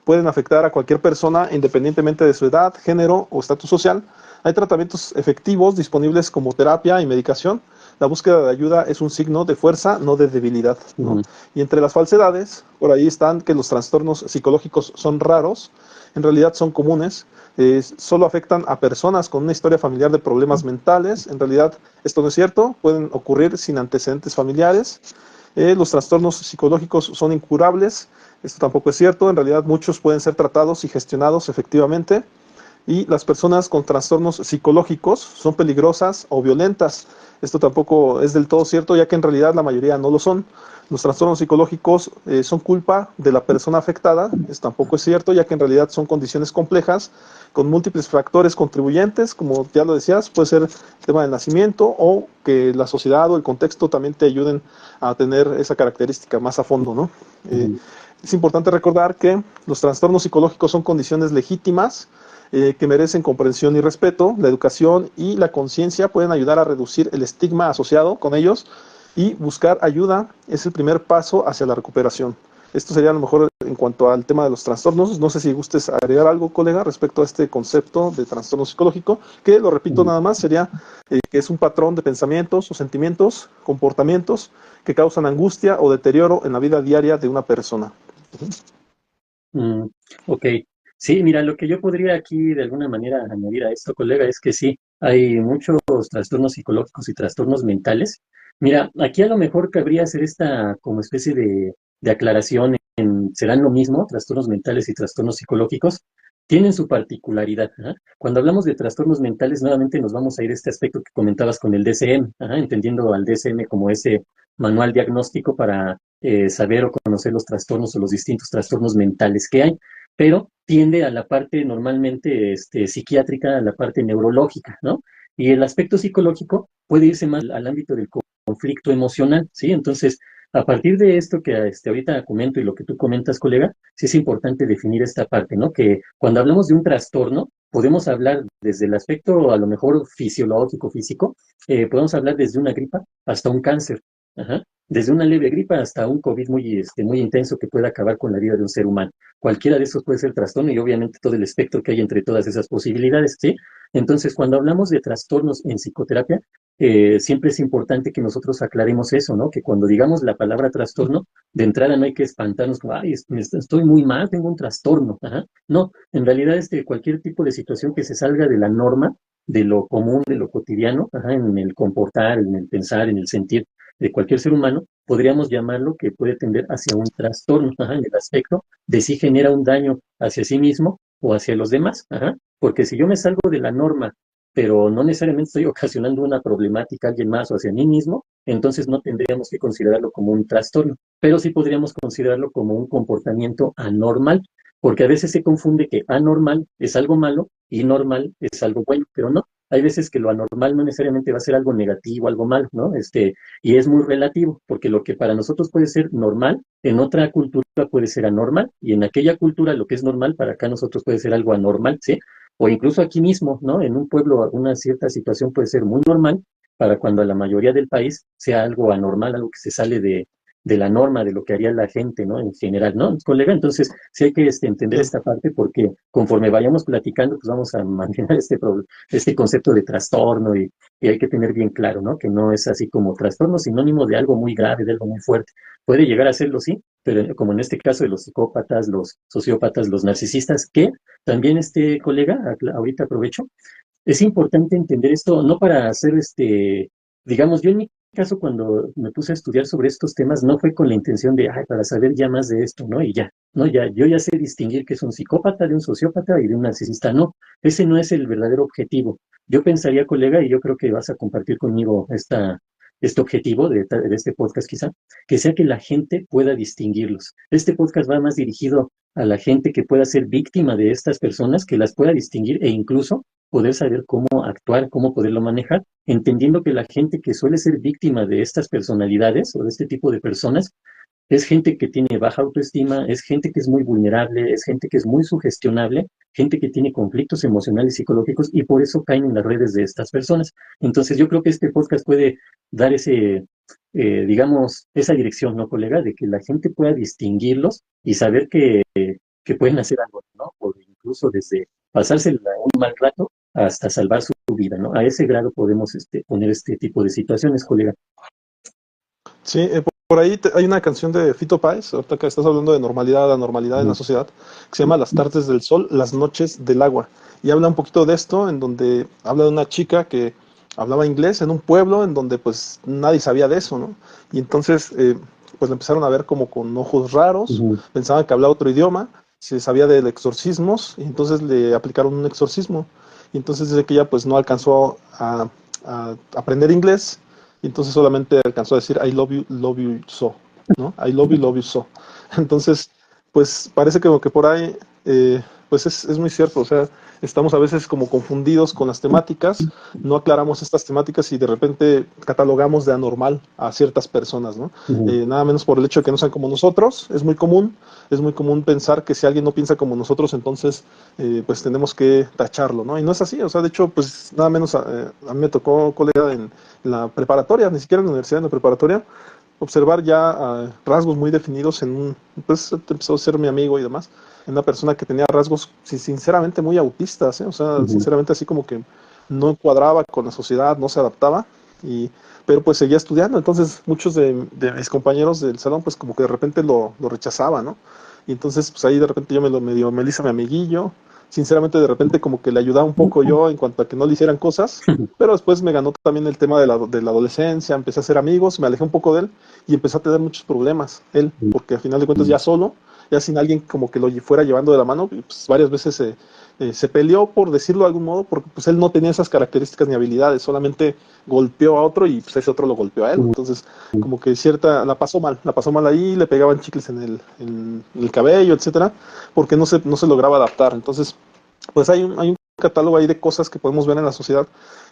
pueden afectar a cualquier persona independientemente de su edad, género o estatus social. Hay tratamientos efectivos disponibles como terapia y medicación. La búsqueda de ayuda es un signo de fuerza, no de debilidad, ¿no? Y entre las falsedades, por ahí están que los trastornos psicológicos son raros, en realidad son comunes, solo afectan a personas con una historia familiar de problemas mentales. En realidad esto no es cierto, pueden ocurrir sin antecedentes familiares. Los trastornos psicológicos son incurables, esto tampoco es cierto, en realidad muchos pueden ser tratados y gestionados efectivamente. Y las personas con trastornos psicológicos son peligrosas o violentas. Esto tampoco es del todo cierto, ya que en realidad la mayoría no lo son. Los trastornos psicológicos son culpa de la persona afectada. Esto tampoco es cierto, ya que en realidad son condiciones complejas con múltiples factores contribuyentes, como ya lo decías, puede ser el tema del nacimiento o que la sociedad o el contexto también te ayuden a tener esa característica más a fondo, ¿no? Es importante recordar que los trastornos psicológicos son condiciones legítimas que merecen comprensión y respeto. La educación y la conciencia pueden ayudar a reducir el estigma asociado con ellos, y buscar ayuda es el primer paso hacia la recuperación. Esto sería a lo mejor en cuanto al tema de los trastornos. No sé si gustes agregar algo, colega, respecto a este concepto de trastorno psicológico, que lo repito nada más, sería que es un patrón de pensamientos o sentimientos, comportamientos que causan angustia o deterioro en la vida diaria de una persona. Ok, Sí, mira, lo que yo podría aquí de alguna manera añadir a esto, colega, es que sí, hay muchos trastornos psicológicos y trastornos mentales. Mira, aquí a lo mejor cabría hacer esta como especie de aclaración ¿serán lo mismo, trastornos mentales y trastornos psicológicos? Tienen su particularidad. ¿Ah? Cuando hablamos de trastornos mentales, nuevamente nos vamos a ir a este aspecto que comentabas con el DSM, ajá, entendiendo al DSM como ese manual diagnóstico para saber o conocer los trastornos o los distintos trastornos mentales que hay, pero tiende a la parte normalmente psiquiátrica, a la parte neurológica, ¿no? Y el aspecto psicológico puede irse más al ámbito del conflicto emocional, ¿sí? Entonces, a partir de esto que ahorita comento y lo que tú comentas, colega, sí es importante definir esta parte, ¿no? Que cuando hablamos de un trastorno, podemos hablar desde el aspecto a lo mejor fisiológico, físico, podemos hablar desde una gripa hasta un cáncer, ajá, desde una leve gripa hasta un COVID muy intenso que pueda acabar con la vida de un ser humano. Cualquiera de esos puede ser trastorno y obviamente todo el espectro que hay entre todas esas posibilidades, ¿sí? Entonces, cuando hablamos de trastornos en psicoterapia, siempre es importante que nosotros aclaremos eso, ¿no? Que cuando digamos la palabra trastorno, de entrada no hay que espantarnos como, ay, estoy muy mal, tengo un trastorno. Ajá. No, en realidad cualquier tipo de situación que se salga de la norma, de lo común, de lo cotidiano, ajá, en el comportar, en el pensar, en el sentir de cualquier ser humano, podríamos llamarlo que puede tender hacia un trastorno, ajá, en el aspecto de si genera un daño hacia sí mismo o hacia los demás, ajá. Porque si yo me salgo de la norma pero no necesariamente estoy ocasionando una problemática a alguien más o hacia mí mismo, entonces no tendríamos que considerarlo como un trastorno, pero sí podríamos considerarlo como un comportamiento anormal, porque a veces se confunde que anormal es algo malo y normal es algo bueno, pero no. Hay veces que lo anormal no necesariamente va a ser algo negativo, algo malo, ¿no? Y es muy relativo, porque lo que para nosotros puede ser normal, en otra cultura puede ser anormal, y en aquella cultura lo que es normal, para acá nosotros puede ser algo anormal, ¿sí? O incluso aquí mismo, ¿no? En un pueblo una cierta situación puede ser muy normal para cuando a la mayoría del país sea algo anormal, algo que se sale de la norma, de lo que haría la gente, ¿no? En general, ¿no? Colega, entonces sí hay que entender Sí, esta parte porque conforme vayamos platicando, pues vamos a mantener este concepto de trastorno y hay que tener bien claro, ¿no? Que no es así como trastorno sinónimo de algo muy grave, de algo muy fuerte. Puede llegar a serlo, sí, pero como en este caso de los psicópatas, los sociópatas, los narcisistas, que también colega, ahorita aprovecho, es importante entender esto, no para hacer digamos, yo en mi caso cuando me puse a estudiar sobre estos temas no fue con la intención de, ay, para saber ya más de esto, ¿no? Y ya, ¿no? Ya, yo ya sé distinguir que es un psicópata de un sociópata y de un narcisista, no, ese no es el verdadero objetivo. Yo pensaría, colega, y yo creo que vas a compartir conmigo este objetivo de este podcast quizá, que sea que la gente pueda distinguirlos. Este podcast va más dirigido a la gente que pueda ser víctima de estas personas, que las pueda distinguir e incluso poder saber cómo actuar, cómo poderlo manejar, entendiendo que la gente que suele ser víctima de estas personalidades o de este tipo de personas es gente que tiene baja autoestima, es gente que es muy vulnerable, es gente que es muy sugestionable, gente que tiene conflictos emocionales y psicológicos y por eso caen en las redes de estas personas. Entonces yo creo que este podcast puede dar digamos, esa dirección, ¿no, colega? De que la gente pueda distinguirlos y saber que pueden hacer algo, ¿no? O incluso desde pasarse un mal rato hasta salvar su vida, ¿no? A ese grado podemos poner este tipo de situaciones, colega. sí, por ahí hay una canción de Fito Páez, ahorita que estás hablando de normalidad, anormalidad en la Ujú. sociedad, que se llama Las tardes del sol, las noches del agua. Y habla un poquito de esto, en donde habla de una chica que hablaba inglés en un pueblo en donde pues nadie sabía de eso, ¿no? Y entonces pues la empezaron a ver como con ojos raros, Ujú. pensaban que hablaba otro idioma, se sabía de exorcismos, y entonces le aplicaron un exorcismo. Y entonces dice que ella pues no alcanzó a aprender inglés y entonces solamente alcanzó a decir love you so, ¿no? Love you so. Entonces, pues parece como que por ahí, pues es muy cierto, o sea, estamos a veces como confundidos con las temáticas, no aclaramos estas temáticas y de repente catalogamos de anormal a ciertas personas, ¿no? Ujú. Nada menos por el hecho de que no sean como nosotros, es muy común pensar que si alguien no piensa como nosotros, entonces pues tenemos que tacharlo, ¿no? Y no es así, o sea, de hecho, pues nada menos a mí me tocó colega en la preparatoria, ni siquiera en la universidad, en la preparatoria, observar ya rasgos muy definidos pues empezó a ser mi amigo y demás, en una persona que tenía rasgos sinceramente muy autistas, ¿eh? O sea, Ujú. sinceramente así como que no cuadraba con la sociedad, no se adaptaba, pero pues seguía estudiando, entonces muchos de mis compañeros del salón pues como que de repente lo rechazaban, ¿no? Y entonces pues ahí de repente yo medio me hice mi amiguillo, sinceramente de repente como que le ayudaba un poco yo en cuanto a que no le hicieran cosas, pero después me ganó también el tema de la adolescencia, empecé a hacer amigos, me alejé un poco de él y empezó a tener muchos problemas él, porque al final de cuentas ya solo, ya sin alguien como que lo fuera llevando de la mano, y pues varias veces se peleó, por decirlo de algún modo, porque pues él no tenía esas características ni habilidades, solamente golpeó a otro y pues ese otro lo golpeó a él. Entonces, como que la pasó mal ahí, le pegaban chicles en el cabello, etcétera, porque no se lograba adaptar. Entonces, pues hay un catálogo ahí de cosas que podemos ver en la sociedad,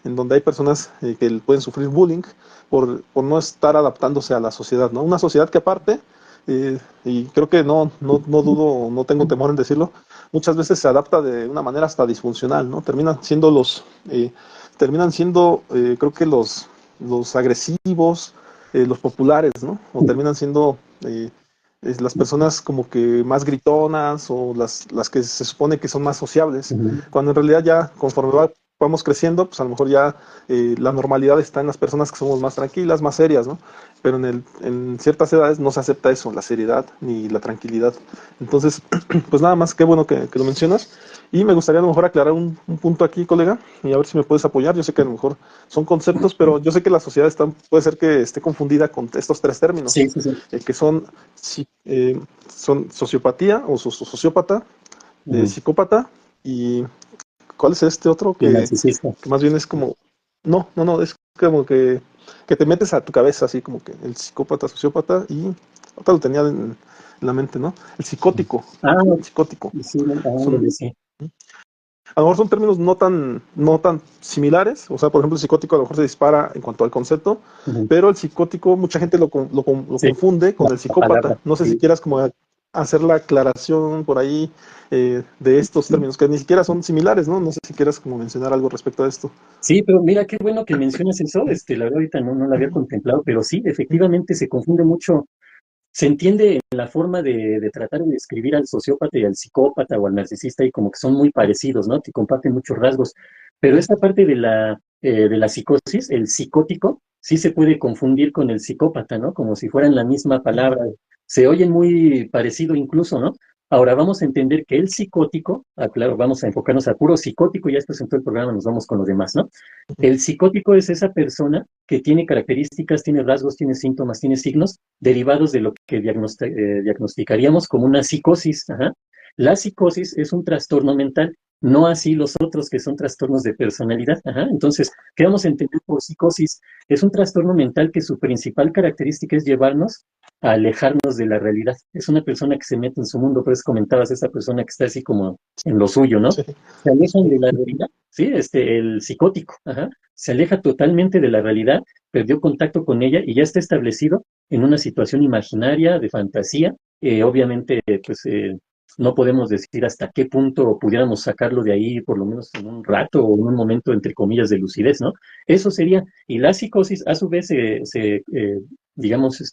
en donde hay personas que pueden sufrir bullying por no estar adaptándose a la sociedad, ¿no? Una sociedad que aparte, y creo que no dudo, no tengo temor en decirlo, muchas veces se adapta de una manera hasta disfuncional, ¿no? Terminan siendo, creo que los agresivos, los populares, ¿no? O terminan siendo las personas como que más gritonas o las que se supone que son más sociables, cuando en realidad ya conforme vamos creciendo, pues a lo mejor ya la normalidad está en las personas que somos más tranquilas, más serias, ¿no? Pero en ciertas edades no se acepta eso, la seriedad ni la tranquilidad. Entonces, pues nada más, qué bueno que lo mencionas. Y me gustaría a lo mejor aclarar un punto aquí, colega, y a ver si me puedes apoyar. Yo sé que a lo mejor son conceptos, pero yo sé que la sociedad puede ser que esté confundida con estos tres términos, Sí, sí, sí. que son sociopatía o sociópata, psicópata, y ¿cuál es este otro Y el narcisista. que más bien es como, no, es como que te metes a tu cabeza, así como que el psicópata, sociópata, y otra lo tenía en la mente, ¿no? Ah, El psicótico. sí, Son, sí. a lo mejor son términos no tan similares, o sea, por ejemplo, el psicótico a lo mejor se dispara en cuanto al concepto, pero el psicótico mucha gente lo Sí, confunde con el la palabra. psicópata. No sé si Sí. quieras como hacer la aclaración por ahí de estos términos, que ni siquiera son similares, ¿no? No sé si quieras como mencionar algo respecto a esto. Sí, pero mira, qué bueno que mencionas eso. La verdad ahorita no lo había contemplado, pero sí, efectivamente se confunde mucho. Se entiende en la forma de tratar de describir al sociópata y al psicópata o al narcisista y como que son muy parecidos, ¿no? Que comparten muchos rasgos. Pero esta parte de la psicosis, el psicótico, sí se puede confundir con el psicópata, ¿no? Como si fueran la misma palabra. Se oyen muy parecido incluso, ¿no? Ahora vamos a entender que el psicótico, claro, vamos a enfocarnos a puro psicótico, ya después en todo el programa nos vamos con los demás, ¿no? El psicótico es esa persona que tiene características, tiene rasgos, tiene síntomas, tiene signos derivados de lo que diagnosticaríamos como una psicosis. Ajá. La psicosis es un trastorno mental, no así los otros que son trastornos de personalidad. Ajá. Entonces, ¿qué vamos a entender por psicosis? Es un trastorno mental que su principal característica es llevarnos a alejarnos de la realidad. Es una persona que se mete en su mundo, pero comentabas, esa persona que está así como en lo suyo, ¿no? Sí, Se alejan de la realidad, ¿sí? El psicótico, ajá, se aleja totalmente de la realidad, perdió contacto con ella y ya está establecido en una situación imaginaria, de fantasía. Obviamente, pues no podemos decir hasta qué punto pudiéramos sacarlo de ahí, por lo menos en un rato o en un momento, entre comillas, de lucidez, ¿no? Eso sería, y la psicosis, a su vez, digamos,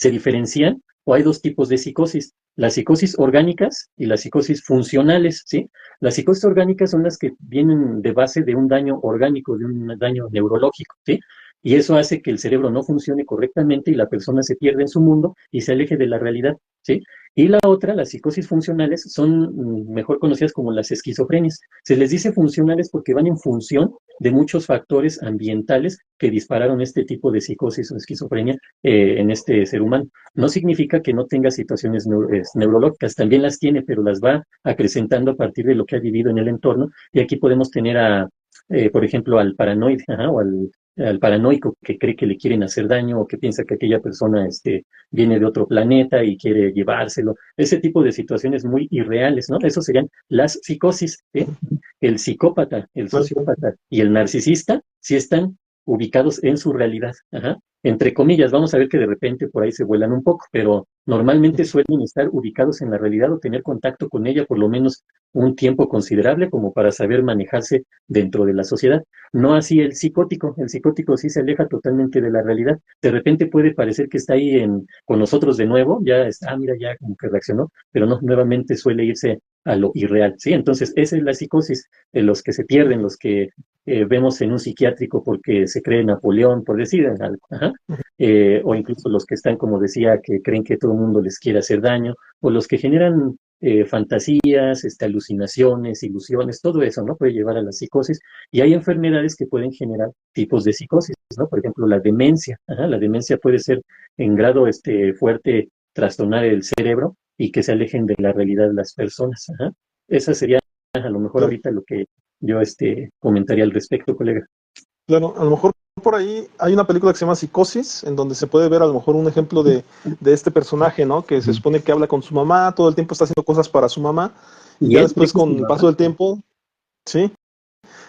se diferencian, o hay dos tipos de psicosis, las psicosis orgánicas y las psicosis funcionales, ¿sí? Las psicosis orgánicas son las que vienen de base de un daño orgánico, de un daño neurológico, ¿sí? Y eso hace que el cerebro no funcione correctamente y la persona se pierde en su mundo y se aleje de la realidad, ¿sí? Y la otra, las psicosis funcionales, son mejor conocidas como las esquizofrenias. Se les dice funcionales porque van en función de muchos factores ambientales que dispararon este tipo de psicosis o esquizofrenia en este ser humano. No significa que no tenga situaciones neurológicas, también las tiene, pero las va acrecentando a partir de lo que ha vivido en el entorno. Y aquí podemos tener por ejemplo, al paranoide, ajá, o al paranoico que cree que le quieren hacer daño o que piensa que aquella persona viene de otro planeta y quiere llevárselo. Ese tipo de situaciones muy irreales, ¿no? Eso serían las psicosis, ¿sí? El psicópata, el claro. sociópata y el narcisista sí están ubicados en su realidad. Ajá. Entre comillas, vamos a ver que de repente por ahí se vuelan un poco, pero normalmente suelen estar ubicados en la realidad o tener contacto con ella por lo menos un tiempo considerable como para saber manejarse dentro de la sociedad. No así el psicótico sí se aleja totalmente de la realidad. De repente puede parecer que está ahí con nosotros de nuevo, ya está, mira, ya como que reaccionó, pero no, nuevamente suele irse a lo irreal, ¿sí? Entonces, esa es la psicosis de los que se pierden, los que vemos en un psiquiátrico porque se cree Napoleón, por decir algo, ajá. O incluso los que están, como decía, que creen que todo el mundo les quiere hacer daño, o los que generan fantasías, alucinaciones, ilusiones, todo eso, ¿no? Puede llevar a la psicosis. Y hay enfermedades que pueden generar tipos de psicosis, ¿no? Por ejemplo, la demencia. Ajá, la demencia puede ser en grado fuerte trastornar el cerebro y que se alejen de la realidad de las personas. Ajá. Esa sería a lo mejor Claro, ahorita lo que yo comentaría al respecto, colega. claro, a lo mejor por ahí hay una película que se llama Psicosis, en donde se puede ver a lo mejor un ejemplo de este personaje, ¿no? Que se supone que habla con su mamá, todo el tiempo está haciendo cosas para su mamá, y Y ya él cree después que es su con el paso mamá. del tiempo, sí,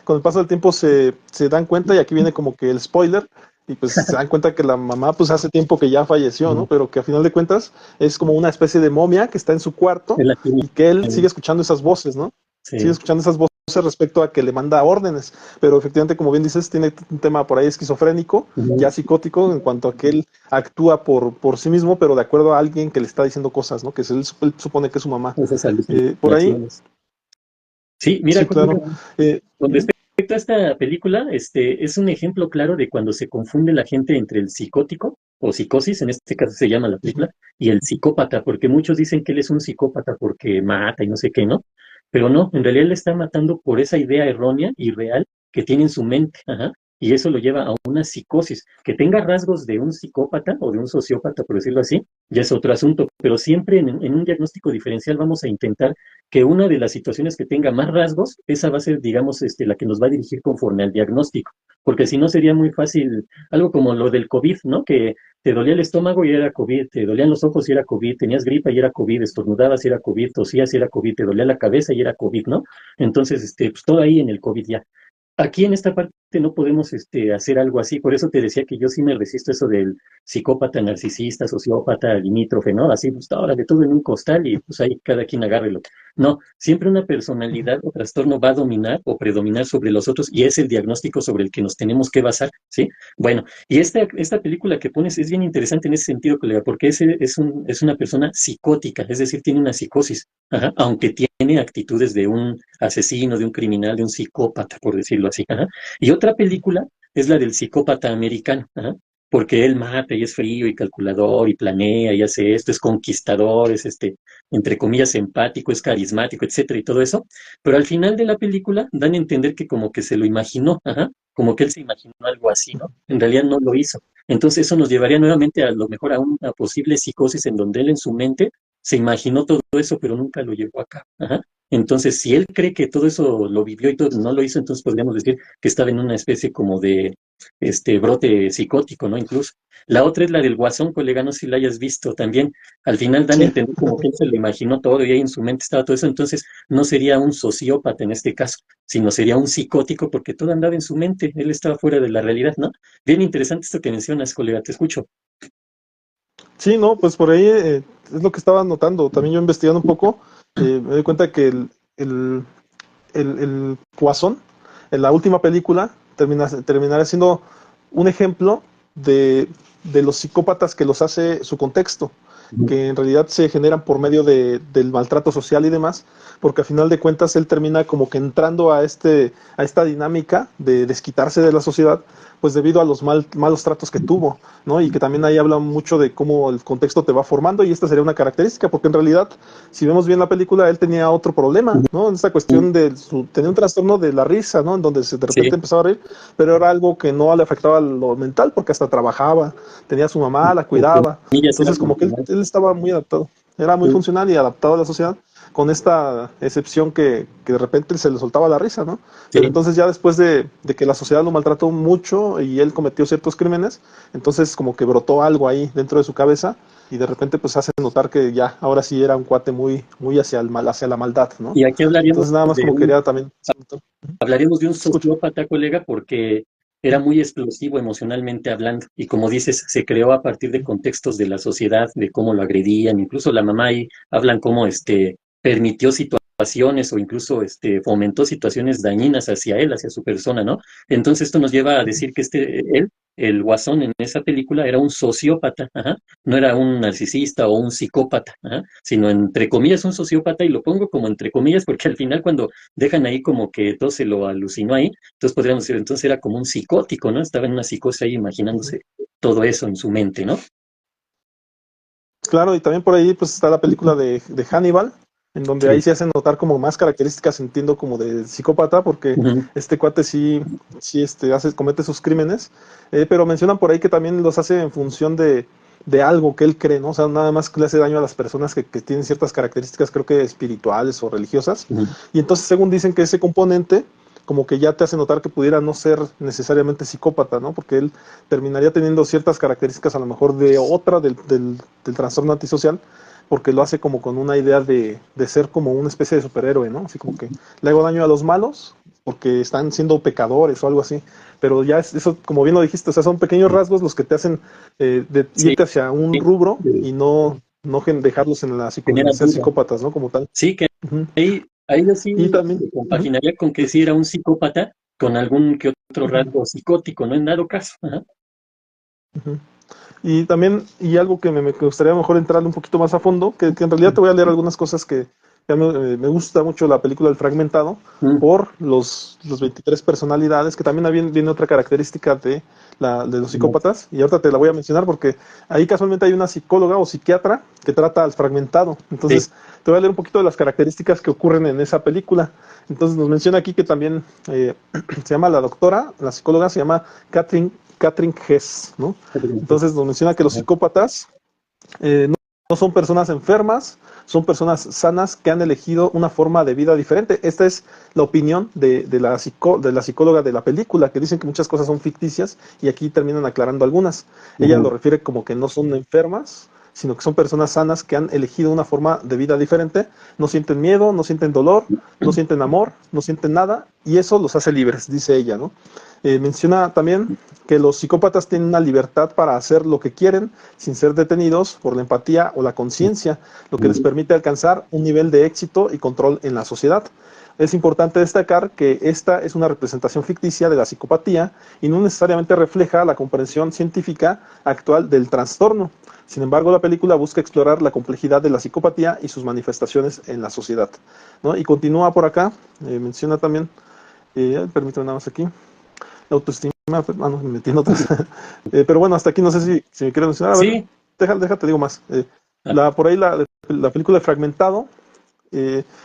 con el paso del tiempo se dan cuenta, y aquí viene como que el spoiler, y pues se dan cuenta que la mamá pues hace tiempo que ya falleció, ¿no? Pero que a final de cuentas es como una especie de momia que está en su cuarto Es la y que él química. sigue escuchando esas voces, ¿no? Sigue Sí. escuchando esas voces respecto a que le manda órdenes, pero efectivamente, como bien dices, tiene un tema por ahí esquizofrénico, ya Ujú. psicótico, en cuanto a que él actúa por sí mismo, pero de acuerdo a alguien que le está diciendo cosas, ¿no? Que él supone que es su mamá. Esas Por ahí, alucinaciones. Sí, mira, sí, colega, claro. Eh, con respecto a esta película, es un ejemplo claro de cuando se confunde la gente entre el psicótico o psicosis, en este caso se llama la película, y el psicópata, porque muchos dicen que él es un psicópata porque mata y no sé qué, ¿no? Pero no, en realidad él está matando por esa idea errónea y real que tiene en su mente, ajá, y eso lo lleva a una psicosis. Que tenga rasgos de un psicópata o de un sociópata, por decirlo así, ya es otro asunto, pero siempre en un diagnóstico diferencial vamos a intentar que una de las situaciones que tenga más rasgos, esa va a ser, digamos, la que nos va a dirigir conforme al diagnóstico, porque si no sería muy fácil, algo como lo del COVID, ¿no? Que te dolía el estómago y era COVID, te dolían los ojos y era COVID, tenías gripa y era COVID, estornudabas y era COVID, tosías y era COVID, te dolía la cabeza y era COVID, ¿no? Entonces, pues todo ahí en el COVID ya. Aquí en esta parte no podemos hacer algo así, por eso te decía que yo sí me resisto a eso del psicópata, narcisista, sociópata, limítrofe, ¿no? Así, pues ahora de todo en un costal y pues ahí cada quien agárrelo. No, siempre una personalidad o trastorno va a dominar o predominar sobre los otros y es el diagnóstico sobre el que nos tenemos que basar, ¿sí? Bueno, y esta película que pones es bien interesante en ese sentido, colega, porque es una persona psicótica, es decir, tiene una psicosis, ajá, aunque tiene actitudes de un asesino, de un criminal, de un psicópata, por decirlo así. Ajá. Y otra película es la del psicópata americano, ajá, porque él mata y es frío y calculador y planea y hace esto, es conquistador, es entre comillas, empático, es carismático, etcétera, y todo eso. Pero al final de la película dan a entender que como que se lo imaginó, ajá, como que él se imaginó algo así, ¿no? En realidad no lo hizo. Entonces eso nos llevaría nuevamente a lo mejor a una posible psicosis en donde él en su mente se imaginó todo eso, pero nunca lo llevó a cabo. Ajá. Entonces, si él cree que todo eso lo vivió y todo no lo hizo, entonces podríamos decir que estaba en una especie como de brote psicótico, ¿no? Incluso. La otra es la del Guasón, colega, no sé si la hayas visto también. Al final dan a sí, entender como que él se lo imaginó todo y ahí en su mente estaba todo eso, entonces no sería un sociópata en este caso, sino sería un psicótico porque todo andaba en su mente, él estaba fuera de la realidad, ¿no? Bien interesante esto que mencionas, colega, te escucho. sí, no, pues por ahí es lo que estaba notando. También yo investigando un poco, me doy cuenta que el, el Guasón, en la última película, terminará siendo un ejemplo de los psicópatas que los hace su contexto, que en realidad se generan por medio del maltrato social y demás, porque a final de cuentas él termina como que entrando a esta dinámica de desquitarse de la sociedad, pues debido a los malos tratos que tuvo, ¿no? Y que también ahí habla mucho de cómo el contexto te va formando, y esta sería una característica, porque en realidad, si vemos bien la película, él tenía otro problema, ¿no? En esta cuestión tenía un trastorno de la risa, ¿no? En donde de repente Sí, empezaba a reír, pero era algo que no le afectaba lo mental, porque hasta trabajaba, tenía a su mamá, la entre cuidaba, comillas era entonces como que funcional. él estaba muy adaptado, era muy Sí, funcional y adaptado a la sociedad, con esta excepción que de repente se le soltaba la risa, ¿no? Pero sí. entonces ya después de que la sociedad lo maltrató mucho y él cometió ciertos crímenes, entonces como que brotó algo ahí dentro de su cabeza y de repente pues hace notar que ya ahora sí era un cuate muy hacia el mal, hacia la maldad, ¿no? Y aquí Entonces nada más como quería también... hablaremos de un Te escucho. sociópata, colega, porque era muy explosivo emocionalmente hablando. Y como dices, se creó a partir de contextos de la sociedad, de cómo lo agredían. Incluso la mamá ahí hablan cómo permitió situaciones o incluso fomentó situaciones dañinas hacia él, hacia su persona, ¿no? Entonces esto nos lleva a decir que él el Guasón en esa película era un sociópata, ajá, no era un narcisista o un psicópata, ajá, sino entre comillas un sociópata, y lo pongo como entre comillas porque al final cuando dejan ahí como que todo se lo alucinó ahí, entonces podríamos decir, entonces era como un psicótico, ¿no? Estaba en una psicosis ahí imaginándose todo eso en su mente, ¿no? Claro, y también por ahí pues está la película de Hannibal, en donde ahí Sí. se hacen notar como más características, entiendo, como de psicópata, porque Ujú. este cuate sí comete sus crímenes, pero mencionan por ahí que también los hace en función de algo que él cree, ¿no? O sea, nada más que le hace daño a las personas que tienen ciertas características, creo que espirituales o religiosas, Ujú. y entonces según dicen que ese componente como que ya te hace notar que pudiera no ser necesariamente psicópata, ¿no? Porque él terminaría teniendo ciertas características a lo mejor de otra del trastorno antisocial, porque lo hace como con una idea de ser como una especie de superhéroe, ¿no? Así como que le hago daño a los malos porque están siendo pecadores o algo así. Pero ya eso, como bien lo dijiste, o sea, son pequeños rasgos los que te hacen Sí, irte hacia un sí, rubro y no dejarlos en genera ser duda. psicópatas, ¿no? Como tal. Sí, que Ujú. ahí yo sí Y también, ujú, compaginaría con que si era un psicópata con algún que otro ujú, rasgo psicótico, ¿no? En dado caso. Ajá. ujú. Y también, y algo que me gustaría mejor entrarle un poquito más a fondo, que en realidad te voy a leer algunas cosas que me gusta mucho la película El Fragmentado, Mm. por los 23 personalidades, que también viene otra característica de los psicópatas, y ahorita te la voy a mencionar porque ahí casualmente hay una psicóloga o psiquiatra que trata al fragmentado. Sí. Entonces, te voy a leer un poquito de las características que ocurren en esa película. Entonces, nos menciona aquí que también se llama la doctora, la psicóloga se llama Catherine Hess, ¿no? Entonces nos menciona que los psicópatas no son personas enfermas, son personas sanas que han elegido una forma de vida diferente. Esta es la opinión de la psicóloga de la película, que dicen que muchas cosas son ficticias y aquí terminan aclarando algunas. Ella lo Ujú. refiere como que no son enfermas, sino que son personas sanas que han elegido una forma de vida diferente, no sienten miedo, no sienten dolor, no sienten amor, no sienten nada, y eso los hace libres, dice ella, ¿no? Menciona también que los psicópatas tienen una libertad para hacer lo que quieren sin ser detenidos por la empatía o la conciencia, lo que les permite alcanzar un nivel de éxito y control en la sociedad. Es importante destacar que esta es una representación ficticia de la psicopatía y no necesariamente refleja la comprensión científica actual del trastorno. Sin embargo, la película busca explorar la complejidad de la psicopatía y sus manifestaciones en la sociedad, ¿no? Y continúa por acá, menciona también, permítame nada más aquí, la autoestima, no, me metí en otras. Pero bueno, hasta aquí no sé si me quieres mencionar. A ver, Sí. déjate, digo más. Ah. Por ahí la película de Fragmentado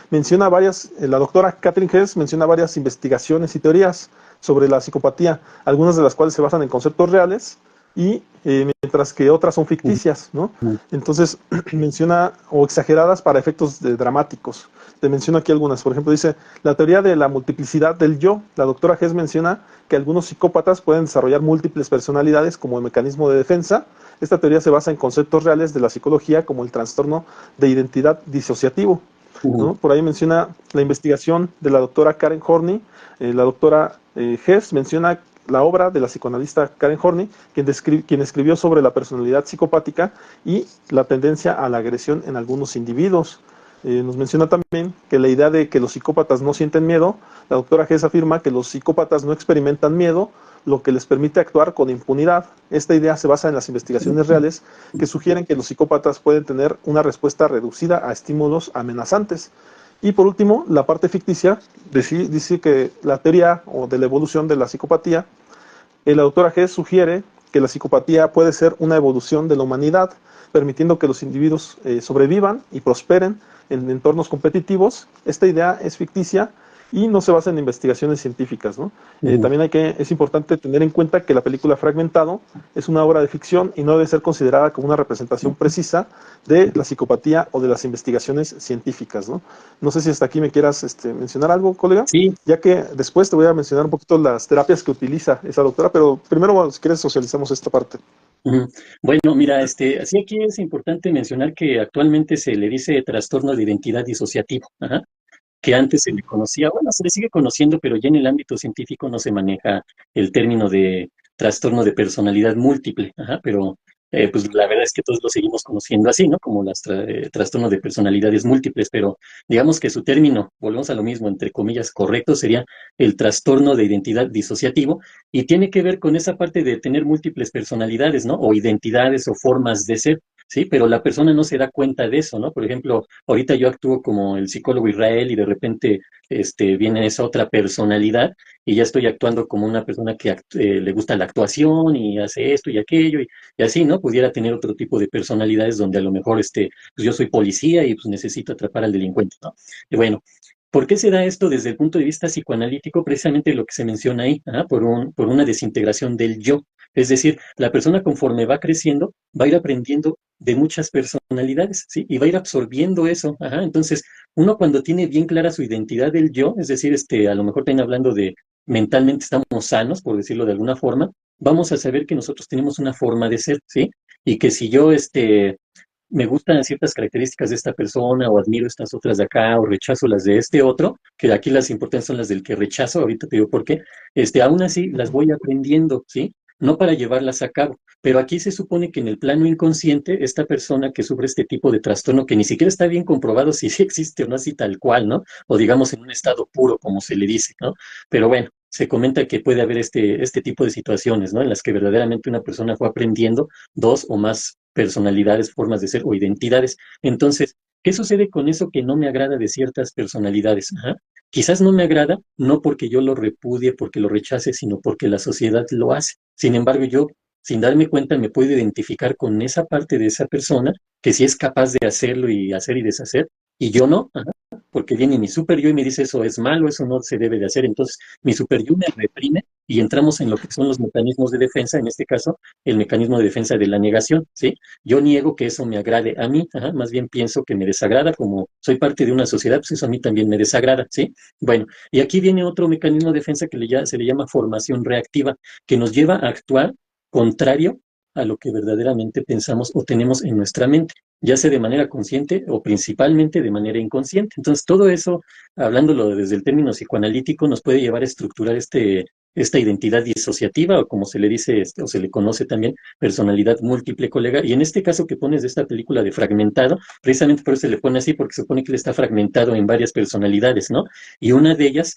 menciona varias, la doctora Catherine Hess menciona varias investigaciones y teorías sobre la psicopatía, algunas de las cuales se basan en conceptos reales y mientras que otras son ficticias, ¿no? Ujú. Entonces menciona o exageradas para efectos dramáticos. Te menciono aquí algunas. Por ejemplo, dice la teoría de la multiplicidad del yo. La doctora Hess menciona que algunos psicópatas pueden desarrollar múltiples personalidades como mecanismo de defensa. Esta teoría se basa en conceptos reales de la psicología como el trastorno de identidad disociativo, Ujú. ¿no? Por ahí menciona la investigación de la doctora Karen Horney, la doctora Hess menciona la obra de la psicoanalista Karen Horney, quien escribió sobre la personalidad psicopática y la tendencia a la agresión en algunos individuos. Nos menciona también que la idea de que los psicópatas no sienten miedo, la doctora Hess afirma que los psicópatas no experimentan miedo, lo que les permite actuar con impunidad. Esta idea se basa en las investigaciones reales que sugieren que los psicópatas pueden tener una respuesta reducida a estímulos amenazantes. Y por último, la parte ficticia dice que la teoría o de la evolución de la psicopatía, el autor G sugiere que la psicopatía puede ser una evolución de la humanidad, permitiendo que los individuos sobrevivan y prosperen en entornos competitivos. Esta idea es ficticia y no se basa en investigaciones científicas, ¿no? Ujú. También es importante tener en cuenta que la película Fragmentado es una obra de ficción y no debe ser considerada como una representación precisa de la psicopatía o de las investigaciones científicas, ¿no? No sé si hasta aquí me quieras mencionar algo, colega, Sí. ya que después te voy a mencionar un poquito las terapias que utiliza esa doctora, pero primero, bueno, si quieres, socializamos esta parte. Ujú. Bueno, mira, sí aquí es importante mencionar que actualmente se le dice trastorno de identidad disociativo, ajá, que antes se le conocía, bueno, se le sigue conociendo, pero ya en el ámbito científico no se maneja el término de trastorno de personalidad múltiple, ajá, pero pues la verdad es que todos lo seguimos conociendo así, ¿no? Como las trastornos de personalidades múltiples, pero digamos que su término, volvemos a lo mismo, entre comillas, correcto, sería el trastorno de identidad disociativo y tiene que ver con esa parte de tener múltiples personalidades, ¿no? O identidades o formas de ser. Sí, pero la persona no se da cuenta de eso, ¿no? Por ejemplo, ahorita yo actúo como el psicólogo Israel y de repente viene esa otra personalidad y ya estoy actuando como una persona que le gusta la actuación y hace esto y aquello y así, ¿no? Pudiera tener otro tipo de personalidades donde a lo mejor pues yo soy policía y pues necesito atrapar al delincuente, ¿no? Y bueno, ¿por qué se da esto desde el punto de vista psicoanalítico? Precisamente lo que se menciona ahí, ¿ah? Por una desintegración del yo. Es decir, la persona conforme va creciendo va a ir aprendiendo de muchas personalidades, ¿sí? Y va a ir absorbiendo eso, ajá. Entonces, uno cuando tiene bien clara su identidad del yo, es decir, a lo mejor están hablando de mentalmente estamos sanos, por decirlo de alguna forma, vamos a saber que nosotros tenemos una forma de ser, ¿sí? Y que si yo, me gustan ciertas características de esta persona o admiro estas otras de acá o rechazo las de este otro, que aquí las importantes son las del que rechazo, ahorita te digo por qué, aún así las voy aprendiendo, ¿sí? No para llevarlas a cabo, pero aquí se supone que en el plano inconsciente, esta persona que sufre este tipo de trastorno, que ni siquiera está bien comprobado si sí existe o no así tal cual, ¿no? O digamos en un estado puro, como se le dice, ¿no? Pero bueno, se comenta que puede haber este tipo de situaciones, ¿no? En las que verdaderamente una persona fue aprendiendo dos o más personalidades, formas de ser o identidades. Entonces, ¿qué sucede con eso que no me agrada de ciertas personalidades? Ajá. Quizás no me agrada, no porque yo lo repudie, porque lo rechace, sino porque la sociedad lo hace. Sin embargo, yo, sin darme cuenta, me puedo identificar con esa parte de esa persona que sí es capaz de hacerlo y hacer y deshacer, y yo no, ajá, porque viene mi super yo y me dice eso es malo, eso no se debe de hacer. Entonces, mi super yo me reprime y entramos en lo que son los mecanismos de defensa, en este caso, el mecanismo de defensa de la negación, ¿sí? Yo niego que eso me agrade a mí, ajá, más bien pienso que me desagrada, como soy parte de una sociedad, pues eso a mí también me desagrada, ¿sí? Bueno, y aquí viene otro mecanismo de defensa que se le llama formación reactiva, que nos lleva a actuar contrario a lo que verdaderamente pensamos o tenemos en nuestra mente, ya sea de manera consciente o principalmente de manera inconsciente. Entonces, todo eso, hablándolo desde el término psicoanalítico, nos puede llevar a estructurar esta identidad disociativa, o como se le dice, o se le conoce también, personalidad múltiple, colega. Y en este caso que pones de esta película de fragmentado, precisamente por eso se le pone así, porque se supone que él está fragmentado en varias personalidades, ¿no? Y una de ellas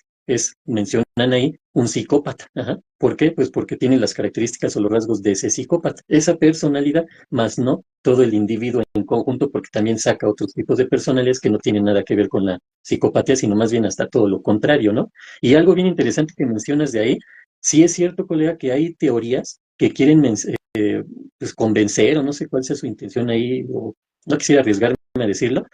mencionan ahí, un psicópata. Ajá. ¿Por qué? Pues porque tiene las características o los rasgos de ese psicópata, esa personalidad, más no todo el individuo en conjunto, porque también saca otros tipos de personalidades que no tienen nada que ver con la psicopatía, sino más bien hasta todo lo contrario, ¿no? Y algo bien interesante que mencionas de ahí, sí es cierto, colega, que hay teorías que quieren pues convencer, o no sé cuál sea su intención ahí, o no quisiera arriesgarme a decirlo,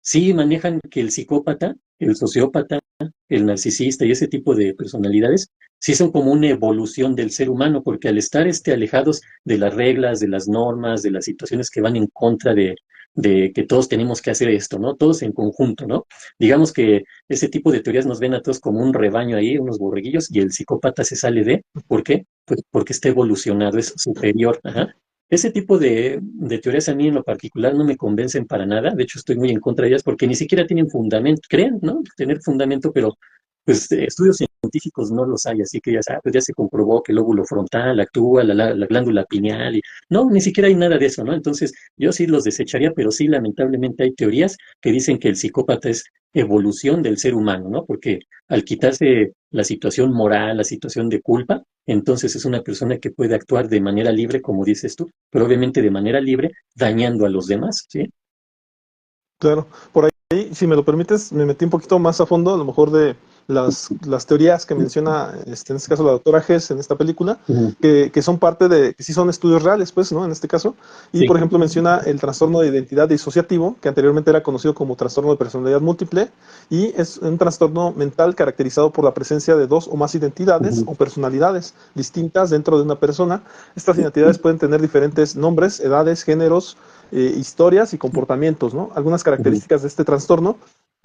sí manejan que el psicópata, el sociópata, el narcisista y ese tipo de personalidades sí son como una evolución del ser humano, porque al estar alejados de las reglas, de las normas, de las situaciones que van en contra de que todos tenemos que hacer esto, ¿no? Todos en conjunto, ¿no? Digamos que ese tipo de teorías nos ven a todos como un rebaño ahí, unos borreguillos, y el psicópata se sale ¿por qué? Pues porque está evolucionado, es superior, ajá. Ese tipo de teorías a mí en lo particular no me convencen para nada. De hecho, estoy muy en contra de ellas porque ni siquiera tienen fundamento. Creen, ¿no? Tener fundamento, pero pues estudios científicos no los hay. Así que ya sabes, pues ya se comprobó que el lóbulo frontal actúa, la glándula pineal. No, ni siquiera hay nada de eso, ¿no? Entonces, yo sí los desecharía, pero sí, lamentablemente hay teorías que dicen que el psicópata es evolución del ser humano, ¿no? Porque al quitarse la situación moral, la situación de culpa, entonces es una persona que puede actuar de manera libre, como dices tú, pero obviamente de manera libre, dañando a los demás, ¿sí? Claro, por ahí, si me lo permites, me metí un poquito más a fondo, a lo mejor de las teorías que menciona, en este caso, la doctora Hess en esta película, Ujú. que son parte de, que sí son estudios reales, pues, ¿no? En este caso. Y, Sí. por ejemplo, menciona el trastorno de identidad disociativo, que anteriormente era conocido como trastorno de personalidad múltiple, y es un trastorno mental caracterizado por la presencia de dos o más identidades Ujú. o personalidades distintas dentro de una persona. Estas identidades pueden tener diferentes nombres, edades, géneros, historias y comportamientos, ¿no? Algunas Ujú. características de este trastorno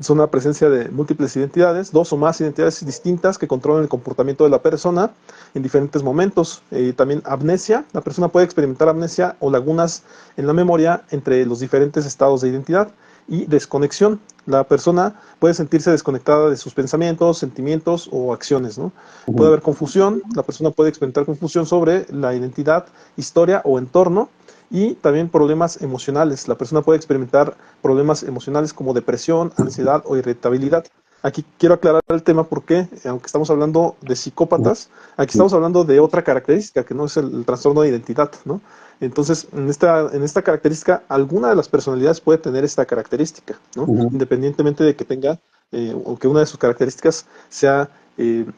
son la presencia de múltiples identidades, dos o más identidades distintas que controlan el comportamiento de la persona en diferentes momentos. También amnesia, la persona puede experimentar amnesia o lagunas en la memoria entre los diferentes estados de identidad. y desconexión. La persona puede sentirse desconectada de sus pensamientos, sentimientos o acciones, ¿no? Puede Ujú. haber confusión, la persona puede experimentar confusión sobre la identidad, historia o entorno, y también problemas emocionales. La persona puede experimentar problemas emocionales como depresión, ansiedad o irritabilidad. Aquí quiero aclarar el tema porque, aunque estamos hablando de psicópatas, aquí estamos hablando de otra característica que no es el trastorno de identidad, ¿no? Entonces, en esta característica, alguna de las personalidades puede tener esta característica, ¿no? Ujú. Independientemente de que tenga, o que una de sus características sea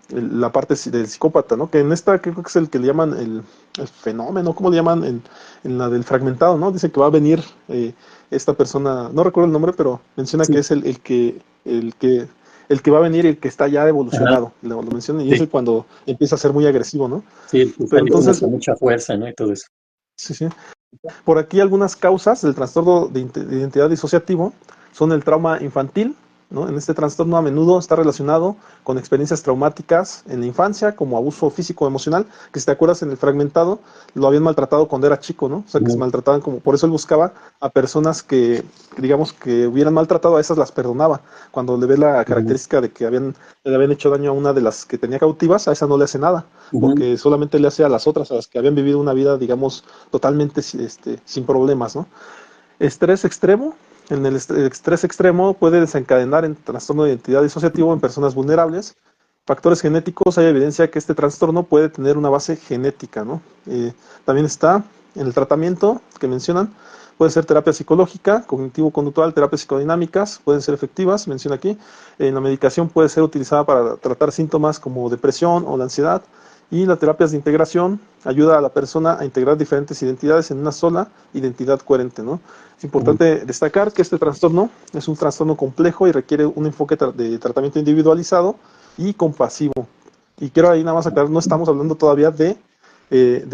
la parte del psicópata, ¿no? Que en esta creo que es el que le llaman el fenómeno, ¿cómo le llaman? En la del fragmentado, ¿no? Dice que va a venir esta persona, no recuerdo el nombre, pero menciona que Sí, es el que va a venir y el que está ya ajá, evolucionado, lo menciona, y es sí, el cuando empieza a ser muy agresivo, ¿no? sí, el que Pero sale como entonces, con mucha fuerza, ¿no? Y todo eso. sí, sí. Por aquí algunas causas del trastorno de identidad disociativo son el trauma infantil, ¿no? En este trastorno a menudo está relacionado con experiencias traumáticas en la infancia, como abuso físico o emocional, que si te acuerdas en el fragmentado, lo habían maltratado cuando era chico, ¿no? O sea, que se Ujú, maltrataban como, por eso él buscaba a personas que, digamos, que hubieran maltratado, a esas las perdonaba. Cuando le ve la ujú, característica de que le habían hecho daño a una de las que tenía cautivas, a esa no le hace nada, ujú, porque solamente le hace a las otras, a las que habían vivido una vida, digamos, totalmente sin problemas, ¿no? Estrés extremo. En el estrés extremo puede desencadenar en trastorno de identidad disociativo en personas vulnerables. Factores genéticos, hay evidencia que este trastorno puede tener una base genética, ¿no? También está en el tratamiento que mencionan, puede ser terapia psicológica, cognitivo-conductual, terapias psicodinámicas, pueden ser efectivas, menciona aquí. La medicación puede ser utilizada para tratar síntomas como depresión o la ansiedad, y las terapias de integración ayuda a la persona a integrar diferentes identidades en una sola identidad coherente, ¿no? Es ujú. importante destacar que este trastorno es un trastorno complejo y requiere un enfoque de tratamiento individualizado y compasivo. Y quiero ahí nada más aclarar, no estamos hablando todavía de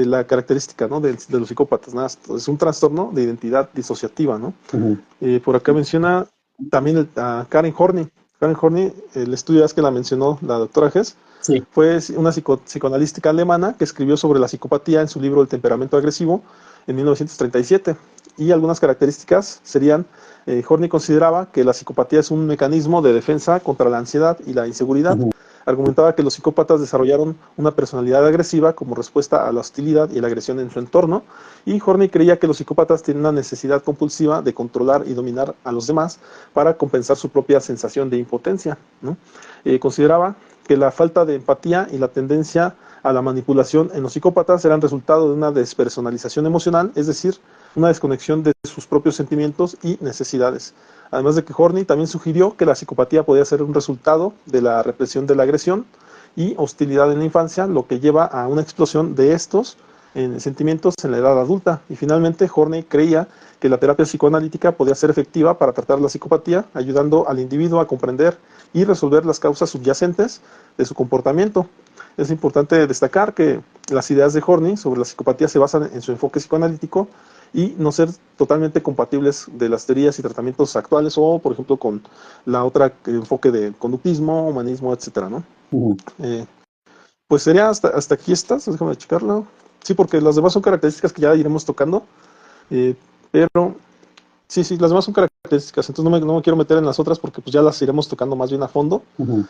la característica, ¿no? De los psicópatas, nada, es un trastorno de identidad disociativa, ¿no? Ujú. Por acá menciona también a Karen Horney. Karen Horney, el estudio es que la mencionó la doctora Hess, Sí, fue una psicoanalística alemana que escribió sobre la psicopatía en su libro El temperamento agresivo en 1937. Y algunas características serían, Horney consideraba que la psicopatía es un mecanismo de defensa contra la ansiedad y la inseguridad. ujú, Argumentaba que los psicópatas desarrollaron una personalidad agresiva como respuesta a la hostilidad y la agresión en su entorno, y Horney creía que los psicópatas tienen una necesidad compulsiva de controlar y dominar a los demás para compensar su propia sensación de impotencia, ¿no? Consideraba que la falta de empatía y la tendencia a la manipulación en los psicópatas eran resultado de una despersonalización emocional, es decir, una desconexión de sus propios sentimientos y necesidades. Además de que Horney también sugirió que la psicopatía podía ser un resultado de la represión de la agresión y hostilidad en la infancia, lo que lleva a una explosión de estos en sentimientos en la edad adulta. Y finalmente, Horney creía que la terapia psicoanalítica podía ser efectiva para tratar la psicopatía, ayudando al individuo a comprender y resolver las causas subyacentes de su comportamiento. Es importante destacar que las ideas de Horney sobre la psicopatía se basan en su enfoque psicoanalítico y no ser totalmente compatibles de las teorías y tratamientos actuales, o, por ejemplo, con la otra enfoque de conductismo, humanismo, etcétera, ¿no? ujú. Eh, pues sería hasta aquí estas, déjame checarlo. Sí, porque las demás son características que ya iremos tocando, eh, pero sí, sí, las demás son características, entonces no me quiero meter en las otras porque pues ya las iremos tocando más bien a fondo. Ujú.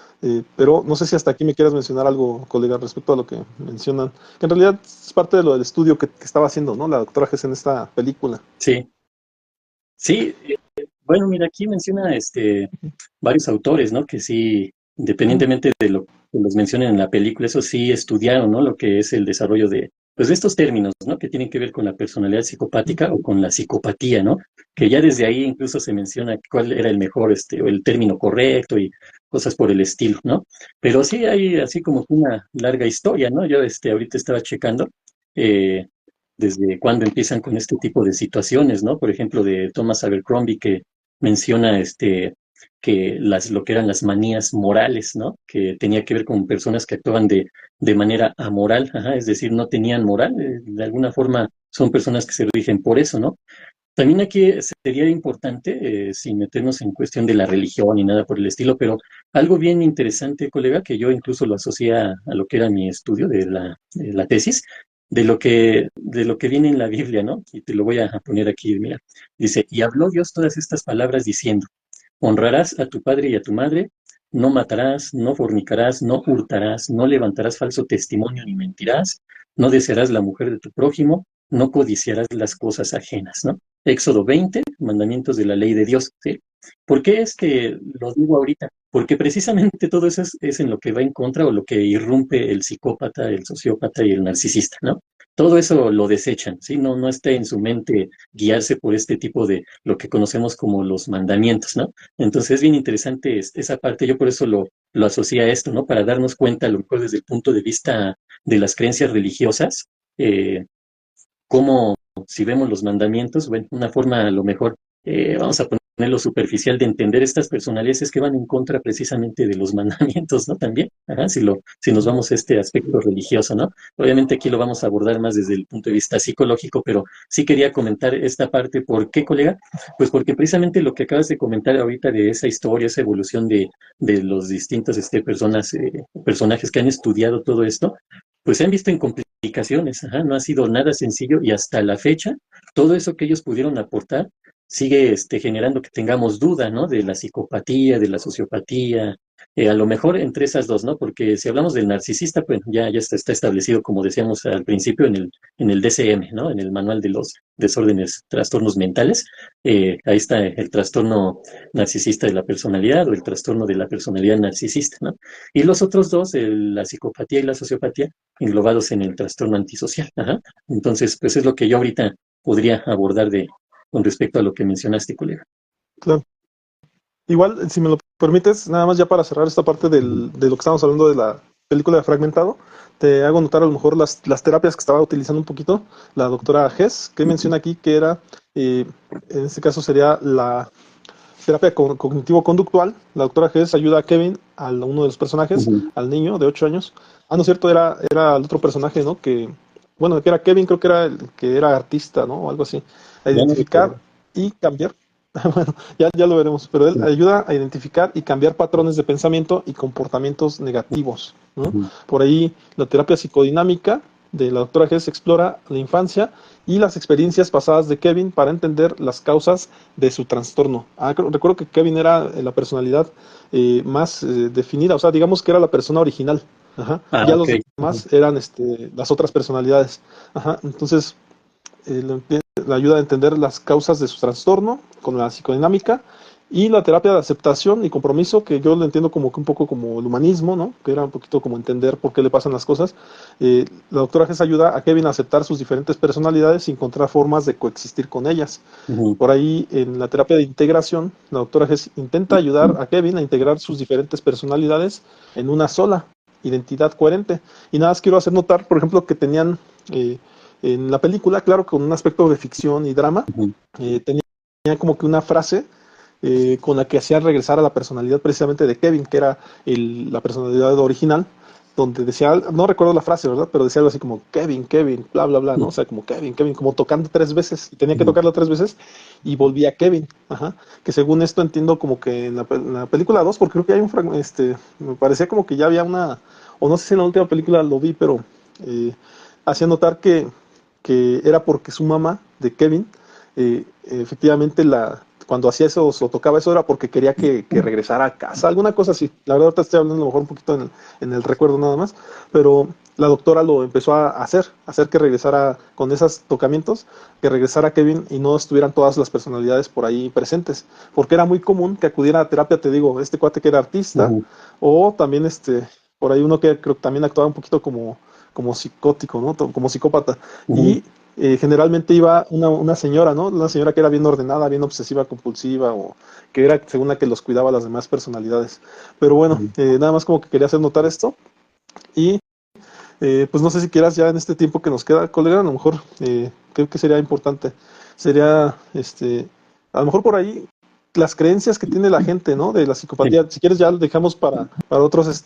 Pero no sé si hasta aquí me quieras mencionar algo, colega, respecto a lo que mencionan, que en realidad es parte de lo del estudio que estaba haciendo, ¿no? La doctora Gess en esta película. Sí, sí, bueno, mira, aquí menciona varios autores, ¿no? Que sí, independientemente de lo que los mencionen en la película, eso sí estudiaron, ¿no? Lo que es el desarrollo de, pues, de estos términos, ¿no? Que tienen que ver con la personalidad psicopática o con la psicopatía, ¿no? Que ya desde ahí incluso se menciona cuál era el mejor, o el término correcto y cosas por el estilo, ¿no? Pero sí hay así como que una larga historia, ¿no? Yo, ahorita estaba checando, eh, desde cuándo empiezan con este tipo de situaciones, ¿no? Por ejemplo, de Thomas Abercrombie, que menciona que lo que eran las manías morales, ¿no? Que tenía que ver con personas que actuaban de manera amoral, ajá, es decir, no tenían moral, de alguna forma son personas que se rigen por eso, ¿no? También aquí sería importante, sin meternos en cuestión de la religión ni nada por el estilo, pero algo bien interesante, colega, que yo incluso lo asocié a lo que era mi estudio de la tesis, de lo que viene en la Biblia, ¿no? Y te lo voy a poner aquí, mira. Dice, y habló Dios todas estas palabras diciendo, honrarás a tu padre y a tu madre, no matarás, no fornicarás, no hurtarás, no levantarás falso testimonio ni mentirás, no desearás la mujer de tu prójimo, no codiciarás las cosas ajenas, ¿no? Éxodo 20, mandamientos de la ley de Dios, ¿sí? ¿Por qué es que lo digo ahorita? Porque precisamente todo eso es en lo que va en contra o lo que irrumpe el psicópata, el sociópata y el narcisista, ¿no? Todo eso lo desechan, ¿sí? No está en su mente guiarse por este tipo de lo que conocemos como los mandamientos, ¿no? Entonces es bien interesante esa parte, yo por eso lo asocié a esto, ¿no? Para darnos cuenta, a lo mejor desde el punto de vista de las creencias religiosas, eh, cómo si vemos los mandamientos, bueno, una forma a lo mejor, vamos a ponerlo superficial de entender estas personalidades que van en contra precisamente de los mandamientos, ¿no? También, ajá, si nos vamos a este aspecto religioso, ¿no? Obviamente aquí lo vamos a abordar más desde el punto de vista psicológico, pero sí quería comentar esta parte. ¿Por qué, colega? Pues porque precisamente lo que acabas de comentar ahorita de esa historia, esa evolución de los distintos personajes que han estudiado todo esto, pues se han visto en complicaciones, ajá, no ha sido nada sencillo y hasta la fecha, todo eso que ellos pudieron aportar sigue generando que tengamos duda, ¿no? De la psicopatía, de la sociopatía, a lo mejor entre esas dos, ¿no? Porque si hablamos del narcisista, pues ya está establecido, como decíamos al principio, en el DSM, ¿no? En el manual de los desórdenes, trastornos mentales. Ahí está el trastorno narcisista de la personalidad o el trastorno de la personalidad narcisista, ¿no? Y los otros dos, la psicopatía y la sociopatía, englobados en el trastorno antisocial. Ajá. Entonces, pues es lo que yo ahorita podría abordar con respecto a lo que mencionaste, colega. Claro. Igual, si me lo permites, nada más ya para cerrar esta parte de lo que estamos hablando de la película de Fragmentado, te hago notar a lo mejor las terapias que estaba utilizando un poquito la doctora Hess, que menciona aquí que era, en este caso sería la terapia cognitivo-conductual. La doctora Hess ayuda a Kevin, a uno de los personajes, al niño de 8 años. Ah, no es cierto, era el otro personaje, ¿no? Bueno, que era Kevin, creo que era el que era artista, ¿no? O algo así. A identificar y cambiar. Bueno, ya lo veremos, pero él ayuda a identificar y cambiar patrones de pensamiento y comportamientos negativos, ¿no? Por ahí la terapia psicodinámica de la doctora Hess explora la infancia y las experiencias pasadas de Kevin para entender las causas de su trastorno. Recuerdo que Kevin era la personalidad más definida, o sea, digamos que era la persona original. Ajá. Ya los demás eran las otras personalidades. Ajá. Entonces, le ayuda a entender las causas de su trastorno con la psicodinámica y la terapia de aceptación y compromiso, que yo lo entiendo como que un poco como el humanismo, ¿no? Que era un poquito como entender por qué le pasan las cosas. La doctora Hess ayuda a Kevin a aceptar sus diferentes personalidades y encontrar formas de coexistir con ellas. Por ahí, en la terapia de integración, la doctora Hess intenta ayudar a Kevin a integrar sus diferentes personalidades en una sola identidad coherente. Y nada más quiero hacer notar, por ejemplo, que tenían en la película, claro, con un aspecto de ficción y drama, tenía como que una frase con la que hacía regresar a la personalidad precisamente de Kevin, que era la personalidad original, donde decía, no recuerdo la frase, ¿verdad? Pero decía algo así como Kevin, Kevin, bla, bla, bla, ¿no? O sea, como Kevin, Kevin, como tocando 3 veces, y tenía que tocarlo 3 veces, y volvía Kevin, ajá, que según esto entiendo como que en la película 2, porque creo que hay un fragmento, me parecía como que ya había o no sé si en la última película lo vi, pero hacía notar que era porque su mamá de Kevin, efectivamente cuando hacía eso o tocaba eso era porque quería que regresara a casa, alguna cosa así. La verdad ahorita estoy hablando a lo mejor un poquito en el recuerdo nada más, pero la doctora lo empezó a hacer que regresara con esos tocamientos, que regresara Kevin y no estuvieran todas las personalidades por ahí presentes, porque era muy común que acudiera a terapia, te digo, este cuate que era artista, o también por ahí uno que creo que también actuaba un poquito como psicótico, ¿no? Como psicópata. Y generalmente iba una señora, ¿no? Una señora que era bien ordenada, bien obsesiva, compulsiva, o que era según la que los cuidaba a las demás personalidades. Pero bueno, nada más como que quería hacer notar esto. Y pues no sé si quieras ya en este tiempo que nos queda, colega, a lo mejor creo que sería importante. Sería, a lo mejor por ahí las creencias que tiene la gente, ¿no? De la psicopatía. Si quieres ya lo dejamos para otros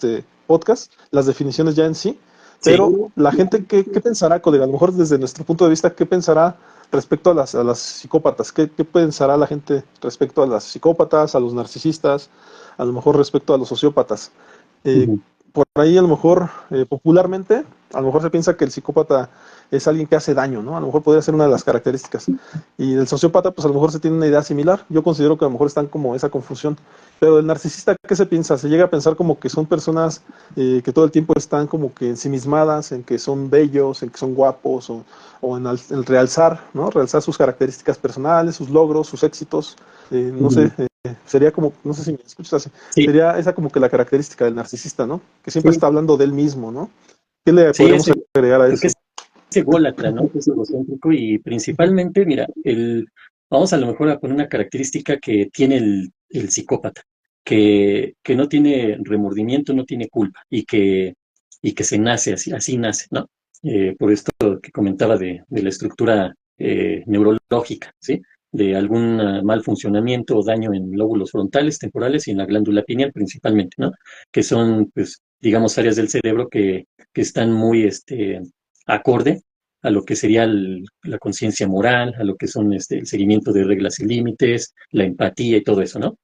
podcasts, las definiciones ya en sí. Pero la gente, ¿qué pensará, colega? A lo mejor desde nuestro punto de vista, ¿qué pensará respecto a las psicópatas? ¿Qué pensará la gente respecto a las psicópatas, a los narcisistas, a lo mejor respecto a los sociópatas? por ahí a lo mejor popularmente, a lo mejor se piensa que el psicópata es alguien que hace daño, ¿no? A lo mejor podría ser una de las características. Y del sociópata, pues a lo mejor se tiene una idea similar. Yo considero que a lo mejor están como esa confusión. Pero el narcisista, ¿qué se piensa? Se llega a pensar como que son personas que todo el tiempo están como que ensimismadas, en que son bellos, en que son guapos, o en el realzar, ¿no? Realzar sus características personales, sus logros, sus éxitos. No sé, sería como, no sé si me escuchas, Sí, sería esa como que la característica del narcisista, ¿no? Que siempre sí, está hablando de él mismo, ¿no? ¿Qué le sí, podríamos agregar a pues que eso? es ególatra, ¿no? Que es egocéntrico y principalmente, mira, vamos a lo mejor a poner una característica que tiene el psicópata, que no tiene remordimiento, no tiene culpa y que se nace así, así nace, ¿no? Por esto que comentaba de la estructura neurológica, ¿sí? De algún mal funcionamiento o daño en lóbulos frontales, temporales y en la glándula pineal principalmente, ¿no? Que son, pues, digamos, áreas del cerebro que están muy, acorde a lo que sería la conciencia moral, a lo que son el seguimiento de reglas y límites, la empatía y todo eso, ¿no?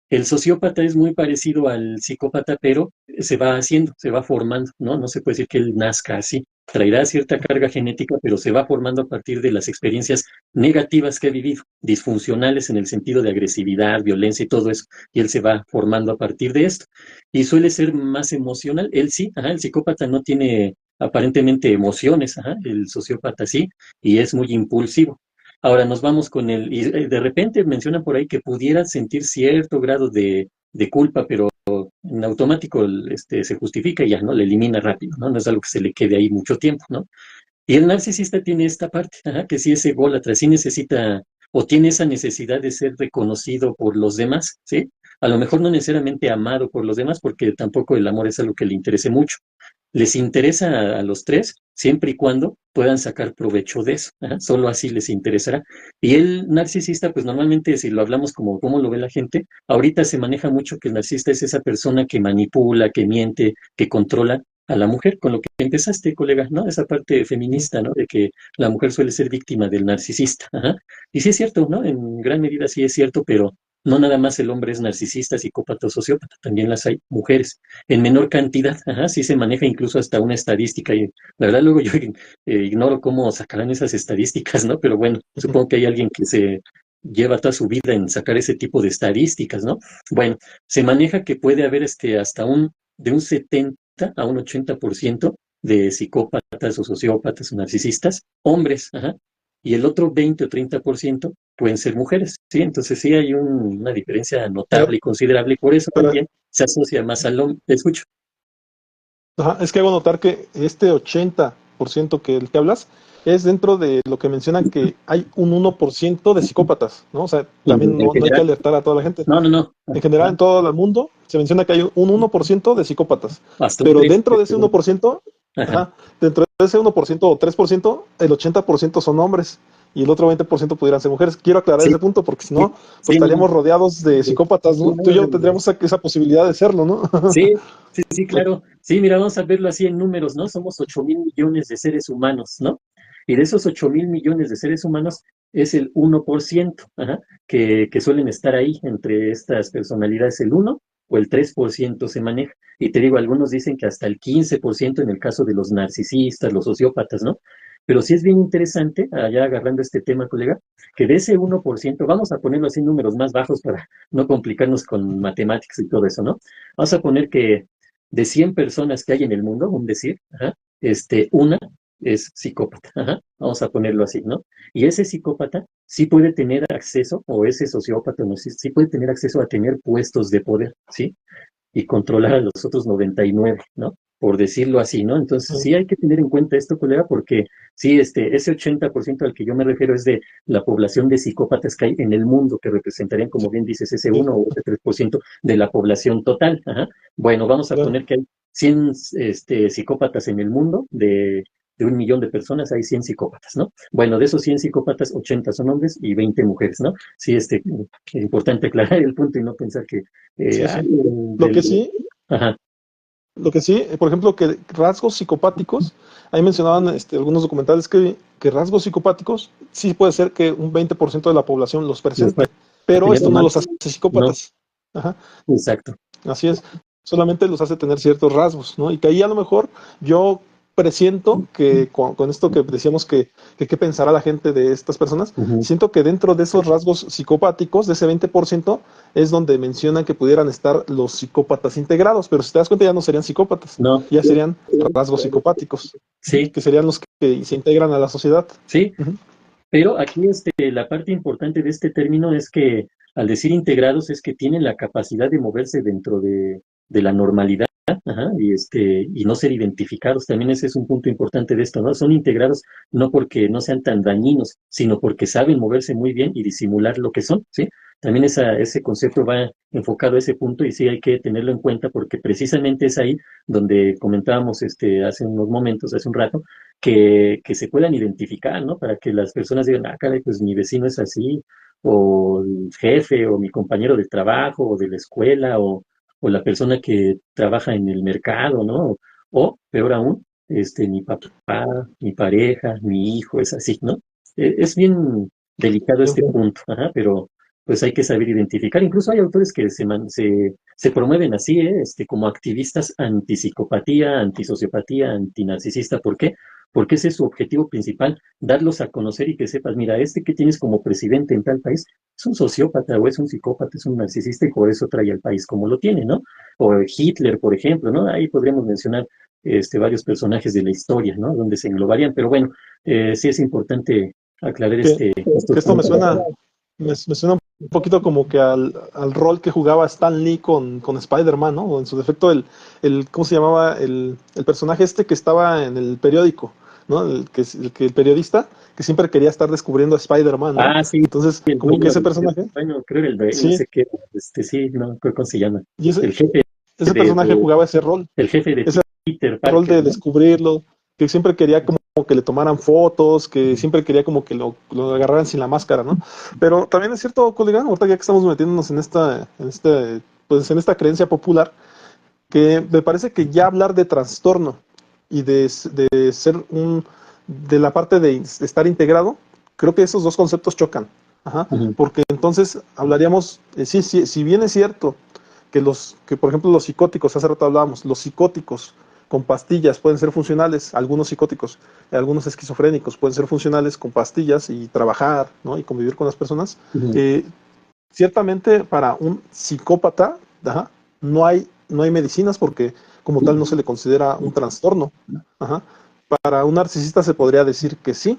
El sociópata es muy parecido al psicópata, pero se va haciendo, se va formando, ¿no? No se puede decir que él nazca así. Traerá cierta carga genética, pero se va formando a partir de las experiencias negativas que ha vivido, disfuncionales en el sentido de agresividad, violencia y todo eso, y él se va formando a partir de esto. Y suele ser más emocional, él sí, ajá, el psicópata no tiene aparentemente emociones, ajá, el sociópata sí, y es muy impulsivo. Ahora nos vamos con y de repente mencionan por ahí que pudiera sentir cierto grado de culpa, pero en automático se justifica y ya, ¿no? Le elimina rápido, ¿no? No es algo que se le quede ahí mucho tiempo, ¿no? Y el narcisista tiene esta parte, ajá, que sí es ególatra, sí necesita o tiene esa necesidad de ser reconocido por los demás, ¿sí? A lo mejor no necesariamente amado por los demás, porque tampoco el amor es algo que le interese mucho. Les interesa a los tres siempre y cuando puedan sacar provecho de eso. Ajá, solo así les interesará. Y el narcisista, pues normalmente si lo hablamos como cómo lo ve la gente, ahorita se maneja mucho que el narcisista es esa persona que manipula, que miente, que controla a la mujer, con lo que empezaste, colega, ¿no? Esa parte feminista, ¿no? De que la mujer suele ser víctima del narcisista. Ajá. Y sí es cierto, ¿no? En gran medida sí es cierto, pero no nada más el hombre es narcisista, psicópata o sociópata, también las hay mujeres en menor cantidad, ajá, sí se maneja incluso hasta una estadística y la verdad luego yo ignoro cómo sacarán esas estadísticas, ¿no? Pero bueno, supongo que hay alguien que se lleva toda su vida en sacar ese tipo de estadísticas, ¿no? Bueno, se maneja que puede haber hasta de un 70 a un 80% de psicópatas o sociópatas o narcisistas, hombres, ajá, y el otro 20 o 30% pueden ser mujeres, ¿sí? Entonces sí hay una diferencia Pero, notable y considerable y por eso pero también se asocia más al hombre. Te escucho. ajá, es que hago notar que este 80% que el que hablas es dentro de lo que mencionan que hay un 1% de psicópatas, ¿no? O sea, también En no hay que general, alertar a toda la gente. no, no, no. En general, en Ajá, todo el mundo, se menciona que hay un 1% de psicópatas, hasta un pero 3, dentro de ese según. 1%, Ajá. ajá, dentro de ese 1% o 3%, el 80% son hombres y el otro 20% pudieran ser mujeres. Quiero aclarar Sí, ese punto porque si sí, no, pues sí, no, no. estaríamos rodeados de psicópatas, Sí, ¿no? Tú y no, yo tendríamos esa posibilidad de serlo, ¿no? sí, sí, sí, claro. Sí, mira, vamos a verlo así en números, ¿no? Somos 8.000 millones de seres humanos, ¿no? Y de esos 8.000 millones de seres humanos es el 1%, ajá, que suelen estar ahí entre estas personalidades, el 1 o el 3% se maneja. Y te digo, algunos dicen que hasta el 15% en el caso de los narcisistas, los sociópatas, ¿no? Pero sí es bien interesante, allá agarrando este tema, colega, que de ese 1%, vamos a ponerlo así en números más bajos para no complicarnos con matemáticas y todo eso, ¿no? Vamos a poner que de 100 personas que hay en el mundo, un decir, ajá, una es psicópata, ajá, vamos a ponerlo así, ¿no? Y ese psicópata sí puede tener acceso, o ese sociópata, no, sí puede tener acceso a tener puestos de poder, ¿sí? Y controlar a los otros 99, ¿no? Por decirlo así, ¿no? Entonces sí hay que tener en cuenta esto, colega, porque sí, ese 80% al que yo me refiero es de la población de psicópatas que hay en el mundo, que representarían, como bien dices, ese Sí, 1 o ese 3% de la población total. Ajá. Bueno, vamos a claro. poner que hay 100 psicópatas en el mundo, de 1 millón de personas hay 100 psicópatas, ¿no? Bueno, de esos 100 psicópatas, 80 son hombres y 20 mujeres, ¿no? Sí, es importante aclarar el punto y no pensar que Sí, sí. alguien Lo que del... sí, Ajá, lo que sí, por ejemplo, que rasgos psicopáticos, ahí mencionaban algunos documentales que rasgos psicopáticos sí puede ser que un 20% de la población los los puede presente, pero tener esto o no más, los hace no, psicópatas. Ajá, exacto. así es. solamente los hace tener ciertos rasgos, ¿no? Y que ahí a lo mejor yo presiento que con esto que decíamos que qué pensará la gente de estas personas, Ujú. siento que dentro de esos rasgos psicopáticos, de ese 20%, es donde mencionan que pudieran estar los psicópatas integrados, pero si te das cuenta ya no serían psicópatas, No, ya serían rasgos psicopáticos, sí, que serían los que se integran a la sociedad. sí, Ujú. pero aquí la parte importante de este término es que al decir integrados es que tienen la capacidad de moverse dentro de la normalidad, ajá, y no ser identificados. También ese es un punto importante de esto, ¿no? Son integrados no porque no sean tan dañinos, sino porque saben moverse muy bien y disimular lo que son, ¿sí? También ese concepto va enfocado a ese punto y sí hay que tenerlo en cuenta porque precisamente es ahí donde comentábamos hace unos momentos, hace un rato, que se puedan identificar, ¿no? Para que las personas digan, ah, caray, pues mi vecino es así, o el jefe, o mi compañero de trabajo, o de la escuela, o la persona que trabaja en el mercado, ¿no? O, peor aún, mi papá, mi pareja, mi hijo, es así, ¿no? Es bien delicado este punto, ajá, pero pues hay que saber identificar. Incluso hay autores que se promueven así, ¿eh? Como activistas antipsicopatía, antisociopatía, antinarcisista. ¿Por qué? Porque ese es su objetivo principal, darlos a conocer y que sepas, mira, que tienes como presidente en tal país es un sociópata o es un psicópata, es un narcisista y por eso trae al país como lo tiene, ¿no? O Hitler, por ejemplo, ¿no? Ahí podríamos mencionar varios personajes de la historia, ¿no? Donde se englobarían, pero bueno, sí es importante aclarar Que, que estos esto puntos. me suena un poquito como que al rol que jugaba Stan Lee con Spider-Man, ¿no? O en su defecto, ¿cómo se llamaba? El personaje que estaba en el periódico, ¿no? El periodista que siempre quería estar descubriendo a Spider-Man, ¿no? Ah, sí, Entonces, el como que dueño ese personaje, bueno, creo el dueño, no sí, sé qué, sí, no, creo cómo se llama. y El jefe ese personaje jugaba el jefe de ese Peter rol Parker, de ¿no? descubrirlo, que siempre quería como que le tomaran fotos, que siempre quería como que lo agarraran sin la máscara, ¿no? Pero también es cierto, colega, ahorita ya que estamos metiéndonos pues en esta creencia popular, que me parece que ya hablar de trastorno y de ser de la parte de estar integrado, creo que esos dos conceptos chocan. Ajá, Ujú, porque entonces hablaríamos, sí, sí, si bien es cierto que por ejemplo los psicóticos, hace rato hablábamos, los psicóticos con pastillas pueden ser funcionales, algunos psicóticos, algunos esquizofrénicos pueden ser funcionales con pastillas y trabajar, ¿no? Y convivir con las personas. ujú, Eh, Ciertamente para un psicópata, ajá, no hay medicinas porque como tal no se le considera un trastorno. Ajá. Para un narcisista se podría decir que sí,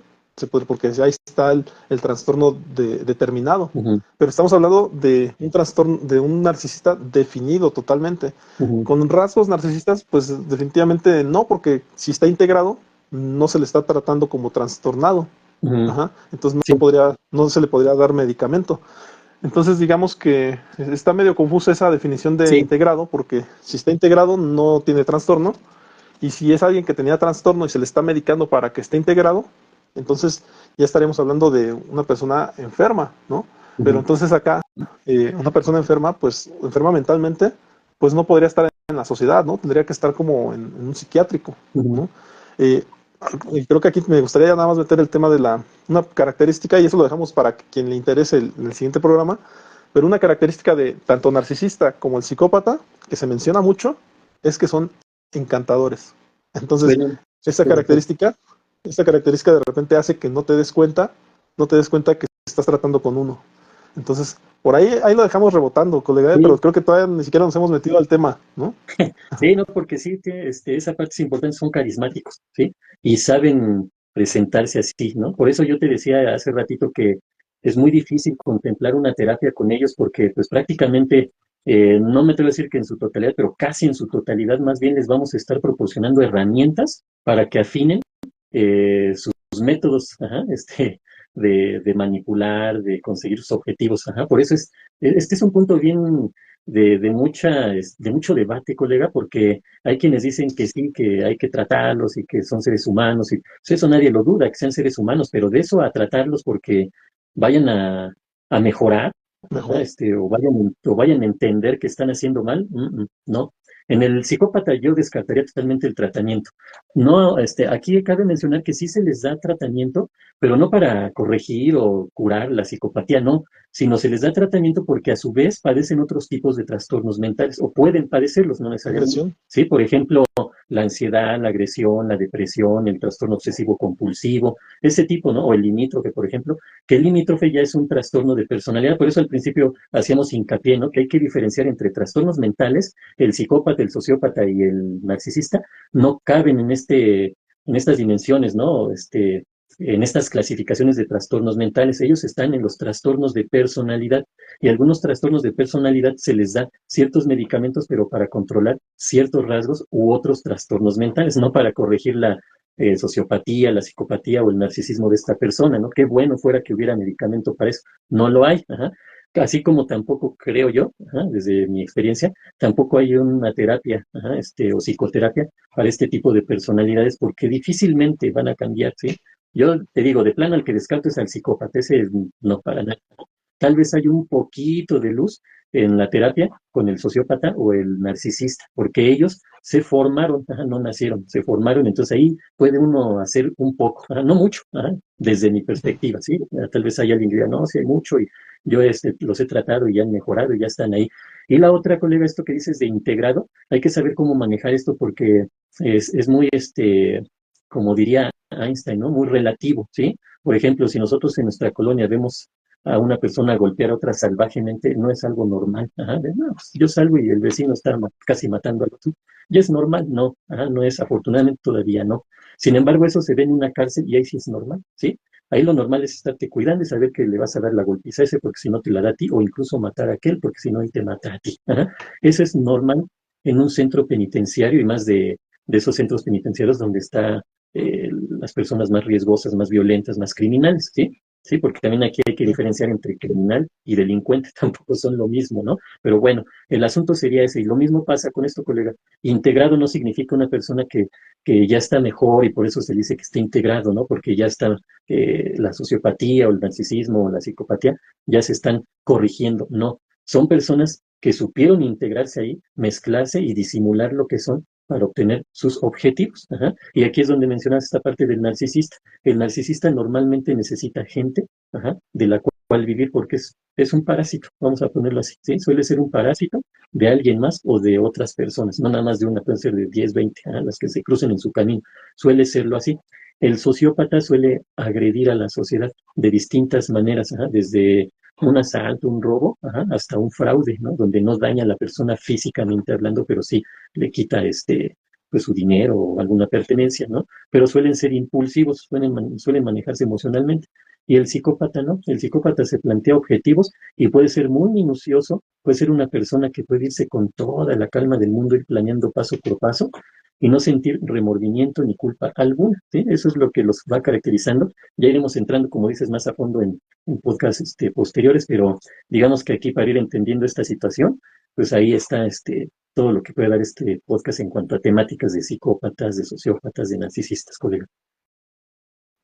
porque ahí está el trastorno determinado. ujú, Pero estamos hablando de un trastorno, de un narcisista definido totalmente. ujú, Con rasgos narcisistas, pues definitivamente no, porque si está integrado, no se le está tratando como trastornado. ujú. Ajá. Entonces Sí, no se le podría dar medicamento. Entonces, digamos que está medio confusa esa definición de sí, integrado, porque si está integrado no tiene trastorno, y si es alguien que tenía trastorno y se le está medicando para que esté integrado, entonces ya estaríamos hablando de una persona enferma, ¿no? Pero ujú, entonces acá, una persona enferma, pues enferma mentalmente, pues no podría estar en la sociedad, ¿no? Tendría que estar como en un psiquiátrico, ujú. ¿no? Eh, y creo que aquí me gustaría nada más meter el tema de una característica, y eso lo dejamos para quien le interese el siguiente programa, pero una característica de tanto narcisista como el psicópata, que se menciona mucho, es que son encantadores. Entonces, Bueno, esta correcto. característica, esta característica de repente hace que no te des cuenta que estás tratando con uno. Entonces, por ahí lo dejamos rebotando, colega, pero Sí, creo que todavía ni siquiera nos hemos metido al tema, ¿no? sí, no, porque sí, esa parte es importante, son carismáticos, ¿sí? Y saben presentarse así, ¿no? Por eso yo te decía hace ratito que es muy difícil contemplar una terapia con ellos porque pues prácticamente, no me atrevo a decir que en su totalidad, pero casi en su totalidad más bien les vamos a estar proporcionando herramientas para que afinen sus métodos, ajá, de manipular, de conseguir sus objetivos, ajá. Por eso este es un punto bien de mucho debate, colega, porque hay quienes dicen que sí, que hay que tratarlos y que son seres humanos, y pues eso nadie lo duda, que sean seres humanos, pero de eso a tratarlos porque vayan a mejorar, ajá, Mejor. o vayan a entender que están haciendo mal, no. En el psicópata yo descartaría totalmente el tratamiento. No, aquí cabe mencionar que sí se les da tratamiento, pero no para corregir o curar la psicopatía, no, sino se les da tratamiento porque a su vez padecen otros tipos de trastornos mentales o pueden padecerlos, no necesariamente. Agresión. Sí, por ejemplo, la ansiedad, la agresión, la depresión, el trastorno obsesivo compulsivo, ese tipo, ¿no? O el limítrofe, por ejemplo, que el limítrofe ya es un trastorno de personalidad, por eso al principio hacíamos hincapié, ¿no? Que hay que diferenciar entre trastornos mentales, el psicópata, el sociópata y el narcisista, no caben en estas dimensiones, ¿no? En estas clasificaciones de trastornos mentales, ellos están en los trastornos de personalidad y algunos trastornos de personalidad se les da ciertos medicamentos, pero para controlar ciertos rasgos u otros trastornos mentales, no para corregir la sociopatía, la psicopatía o el narcisismo de esta persona, ¿no? Qué bueno fuera que hubiera medicamento para eso. No lo hay, ajá. Así como tampoco creo yo, ajá, desde mi experiencia, tampoco hay una terapia, ajá, o psicoterapia para este tipo de personalidades porque difícilmente van a cambiar, ¿sí? Yo te digo, de plano al que descarto es al psicópata, ese no para nada. Tal vez hay un poquito de luz en la terapia con el sociópata o el narcisista, porque ellos se formaron, ajá, no nacieron, se formaron, entonces ahí puede uno hacer un poco, ajá, no mucho, ajá, desde mi perspectiva, ¿sí? Tal vez hay alguien que diga, no, sí hay mucho y yo los he tratado y ya han mejorado y ya están ahí. Y la otra, colega, esto que dices de integrado, hay que saber cómo manejar esto porque es muy, como diría Einstein, ¿no? Muy relativo, ¿sí? Por ejemplo, si nosotros en nuestra colonia vemos a una persona golpear a otra salvajemente, no es algo normal. Ajá, no, pues yo salgo y el vecino está casi matando al otro. Ya es normal, no, ajá, no es, afortunadamente todavía no. Sin embargo, eso se ve en una cárcel y ahí sí es normal, ¿sí? Ahí lo normal es estarte cuidando y saber que le vas a dar la golpiza a ese porque si no te la da a ti, o incluso matar a aquel porque si no, ahí te mata a ti. Ajá. Eso es normal en un centro penitenciario y más de esos centros penitenciarios donde están las personas más riesgosas, más violentas, más criminales, ¿sí? Sí, porque también aquí hay que diferenciar entre criminal y delincuente, tampoco son lo mismo, ¿no? Pero bueno, el asunto sería ese, y lo mismo pasa con esto, colega. Integrado no significa una persona que ya está mejor y por eso se dice que está integrado, ¿no? Porque ya está la sociopatía o el narcisismo o la psicopatía ya se están corrigiendo, no. Son personas que supieron integrarse ahí, mezclarse y disimular lo que son para obtener sus objetivos. Ajá. Y aquí es donde mencionas esta parte del narcisista. El narcisista normalmente necesita gente, ajá, de la cual vivir porque es un parásito, vamos a ponerlo así, ¿sí? Suele ser un parásito de alguien más o de otras personas, no nada más de una, pueden ser de 10, 20, ajá, las que se crucen en su camino. Suele serlo así. El sociópata suele agredir a la sociedad de distintas maneras, ajá, desde un asalto, un robo, ajá, hasta un fraude, ¿no? Donde no daña a la persona físicamente hablando, pero sí le quita pues su dinero o alguna pertenencia, ¿no? Pero suelen ser impulsivos, suelen manejarse emocionalmente. Y el psicópata, ¿no? El psicópata se plantea objetivos y puede ser muy minucioso, puede ser una persona que puede irse con toda la calma del mundo, ir planeando paso por paso y no sentir remordimiento ni culpa alguna, ¿sí? Eso es lo que los va caracterizando. Ya iremos entrando, como dices, más a fondo en podcasts posteriores, pero digamos que aquí para ir entendiendo esta situación, pues ahí está todo lo que puede dar este podcast en cuanto a temáticas de psicópatas, de sociópatas, de narcisistas, colega.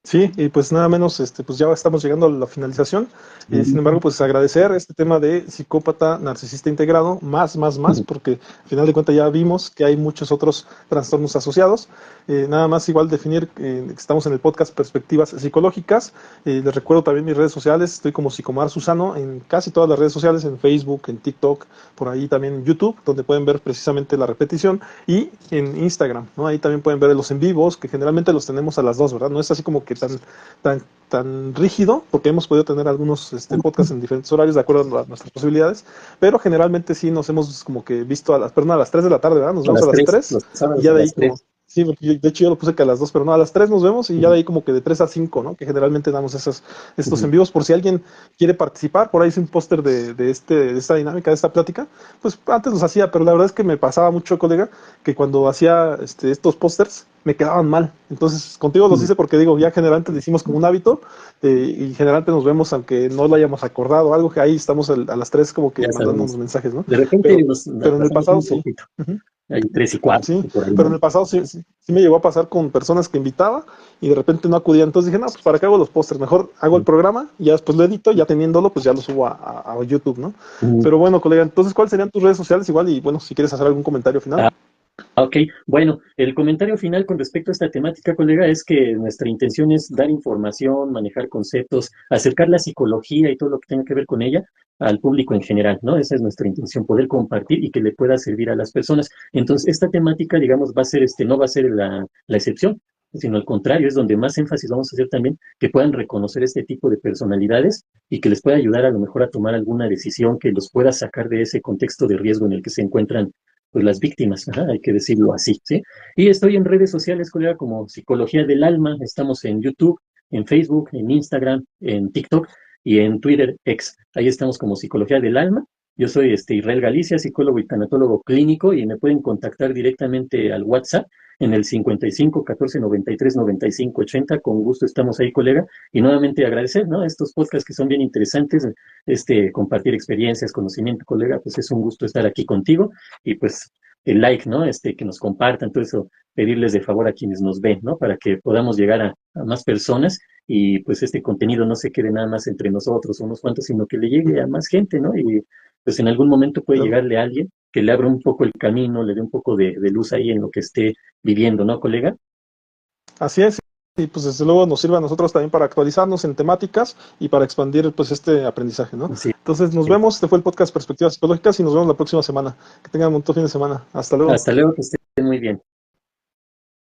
Sí, y pues nada menos, pues ya estamos llegando a la finalización. Sin embargo, pues agradecer este tema de psicópata narcisista integrado, más, porque al final de cuentas ya vimos que hay muchos otros trastornos asociados. Nada más igual definir que estamos en el podcast Perspectivas Psicológicas. Les recuerdo también mis redes sociales, estoy como Psicomar Susano en casi todas las redes sociales, en Facebook, en TikTok, por ahí también en YouTube, donde pueden ver precisamente la repetición, y en Instagram, ¿no? Ahí también pueden ver los en vivos, que generalmente los tenemos a las 2, ¿verdad? No es así como que tan rígido, porque hemos podido tener algunos podcasts en diferentes horarios de acuerdo a nuestras posibilidades, pero generalmente sí nos hemos como que visto perdón, a las 3 de la tarde, ¿verdad? Nos vemos a las 3 los sábados y ya a de ahí las como, 3. sí, porque de hecho yo lo puse que a las 2, pero no, a las 3 nos vemos y ya de ahí como que de 3 a 5, ¿no? Que generalmente damos estos en vivos por si alguien quiere participar. Por ahí hice un póster de esta dinámica, de esta plática. Pues antes los hacía, pero la verdad es que me pasaba mucho, colega, que cuando hacía estos pósters me quedaban mal. Entonces contigo los hice porque digo, ya generalmente lo hicimos como un hábito y generalmente nos vemos aunque no lo hayamos acordado, algo que ahí estamos a las 3 como que Ya mandándonos sabemos. mensajes, ¿no? De repente Pero, nos pero en el pasamos pasado un sí. poquito. Uh -huh. Hay 3 y 4, Sí, por ahí, pero en ¿no? el pasado sí me llegó a pasar con personas que invitaba y de repente no acudían. Entonces dije, no, pues ¿para qué hago los pósters? Mejor hago el programa y ya después lo edito, ya teniéndolo, pues ya lo subo a YouTube, ¿no? Mm. Pero bueno, colega, entonces, ¿cuáles serían tus redes sociales igual? Y bueno, si quieres hacer algún comentario final. Ok, bueno, el comentario final con respecto a esta temática, colega, es que nuestra intención es dar información, manejar conceptos, acercar la psicología y todo lo que tenga que ver con ella al público en general, ¿no? Esa es nuestra intención, poder compartir y que le pueda servir a las personas. Entonces, esta temática, digamos, va a ser, no va a ser la excepción, sino al contrario, es donde más énfasis vamos a hacer también, que puedan reconocer este tipo de personalidades y que les pueda ayudar a lo mejor a tomar alguna decisión que los pueda sacar de ese contexto de riesgo en el que se encuentran pues las víctimas, ajá, hay que decirlo así, ¿sí? Y estoy en redes sociales, colega, como Psicología del Alma, estamos en YouTube, en Facebook, en Instagram, en TikTok y en Twitter X. Ahí estamos como Psicología del Alma. Yo soy Israel Galicia, psicólogo y tanatólogo clínico, y me pueden contactar directamente al WhatsApp en el 55 14 93 95 80. Con gusto estamos ahí, colega. Y nuevamente agradecer, ¿no? Estos podcasts que son bien interesantes, compartir experiencias, conocimiento, colega, pues es un gusto estar aquí contigo y pues el like, ¿no? Que nos compartan, todo eso, pedirles de favor a quienes nos ven, ¿no? Para que podamos llegar a más personas y pues este contenido no se quede nada más entre nosotros, unos cuantos, sino que le llegue a más gente, ¿no? Y pues en algún momento puede Claro. llegarle a alguien que le abra un poco el camino, le dé un poco de luz ahí en lo que esté viviendo, ¿no, colega? Así es. Y pues desde luego nos sirve a nosotros también para actualizarnos en temáticas y para expandir pues este aprendizaje, ¿no? Sí. Entonces nos vemos, este fue el podcast Perspectivas Psicológicas y nos vemos la próxima semana. Que tengan un buen fin de semana. Hasta luego. Hasta luego, que esté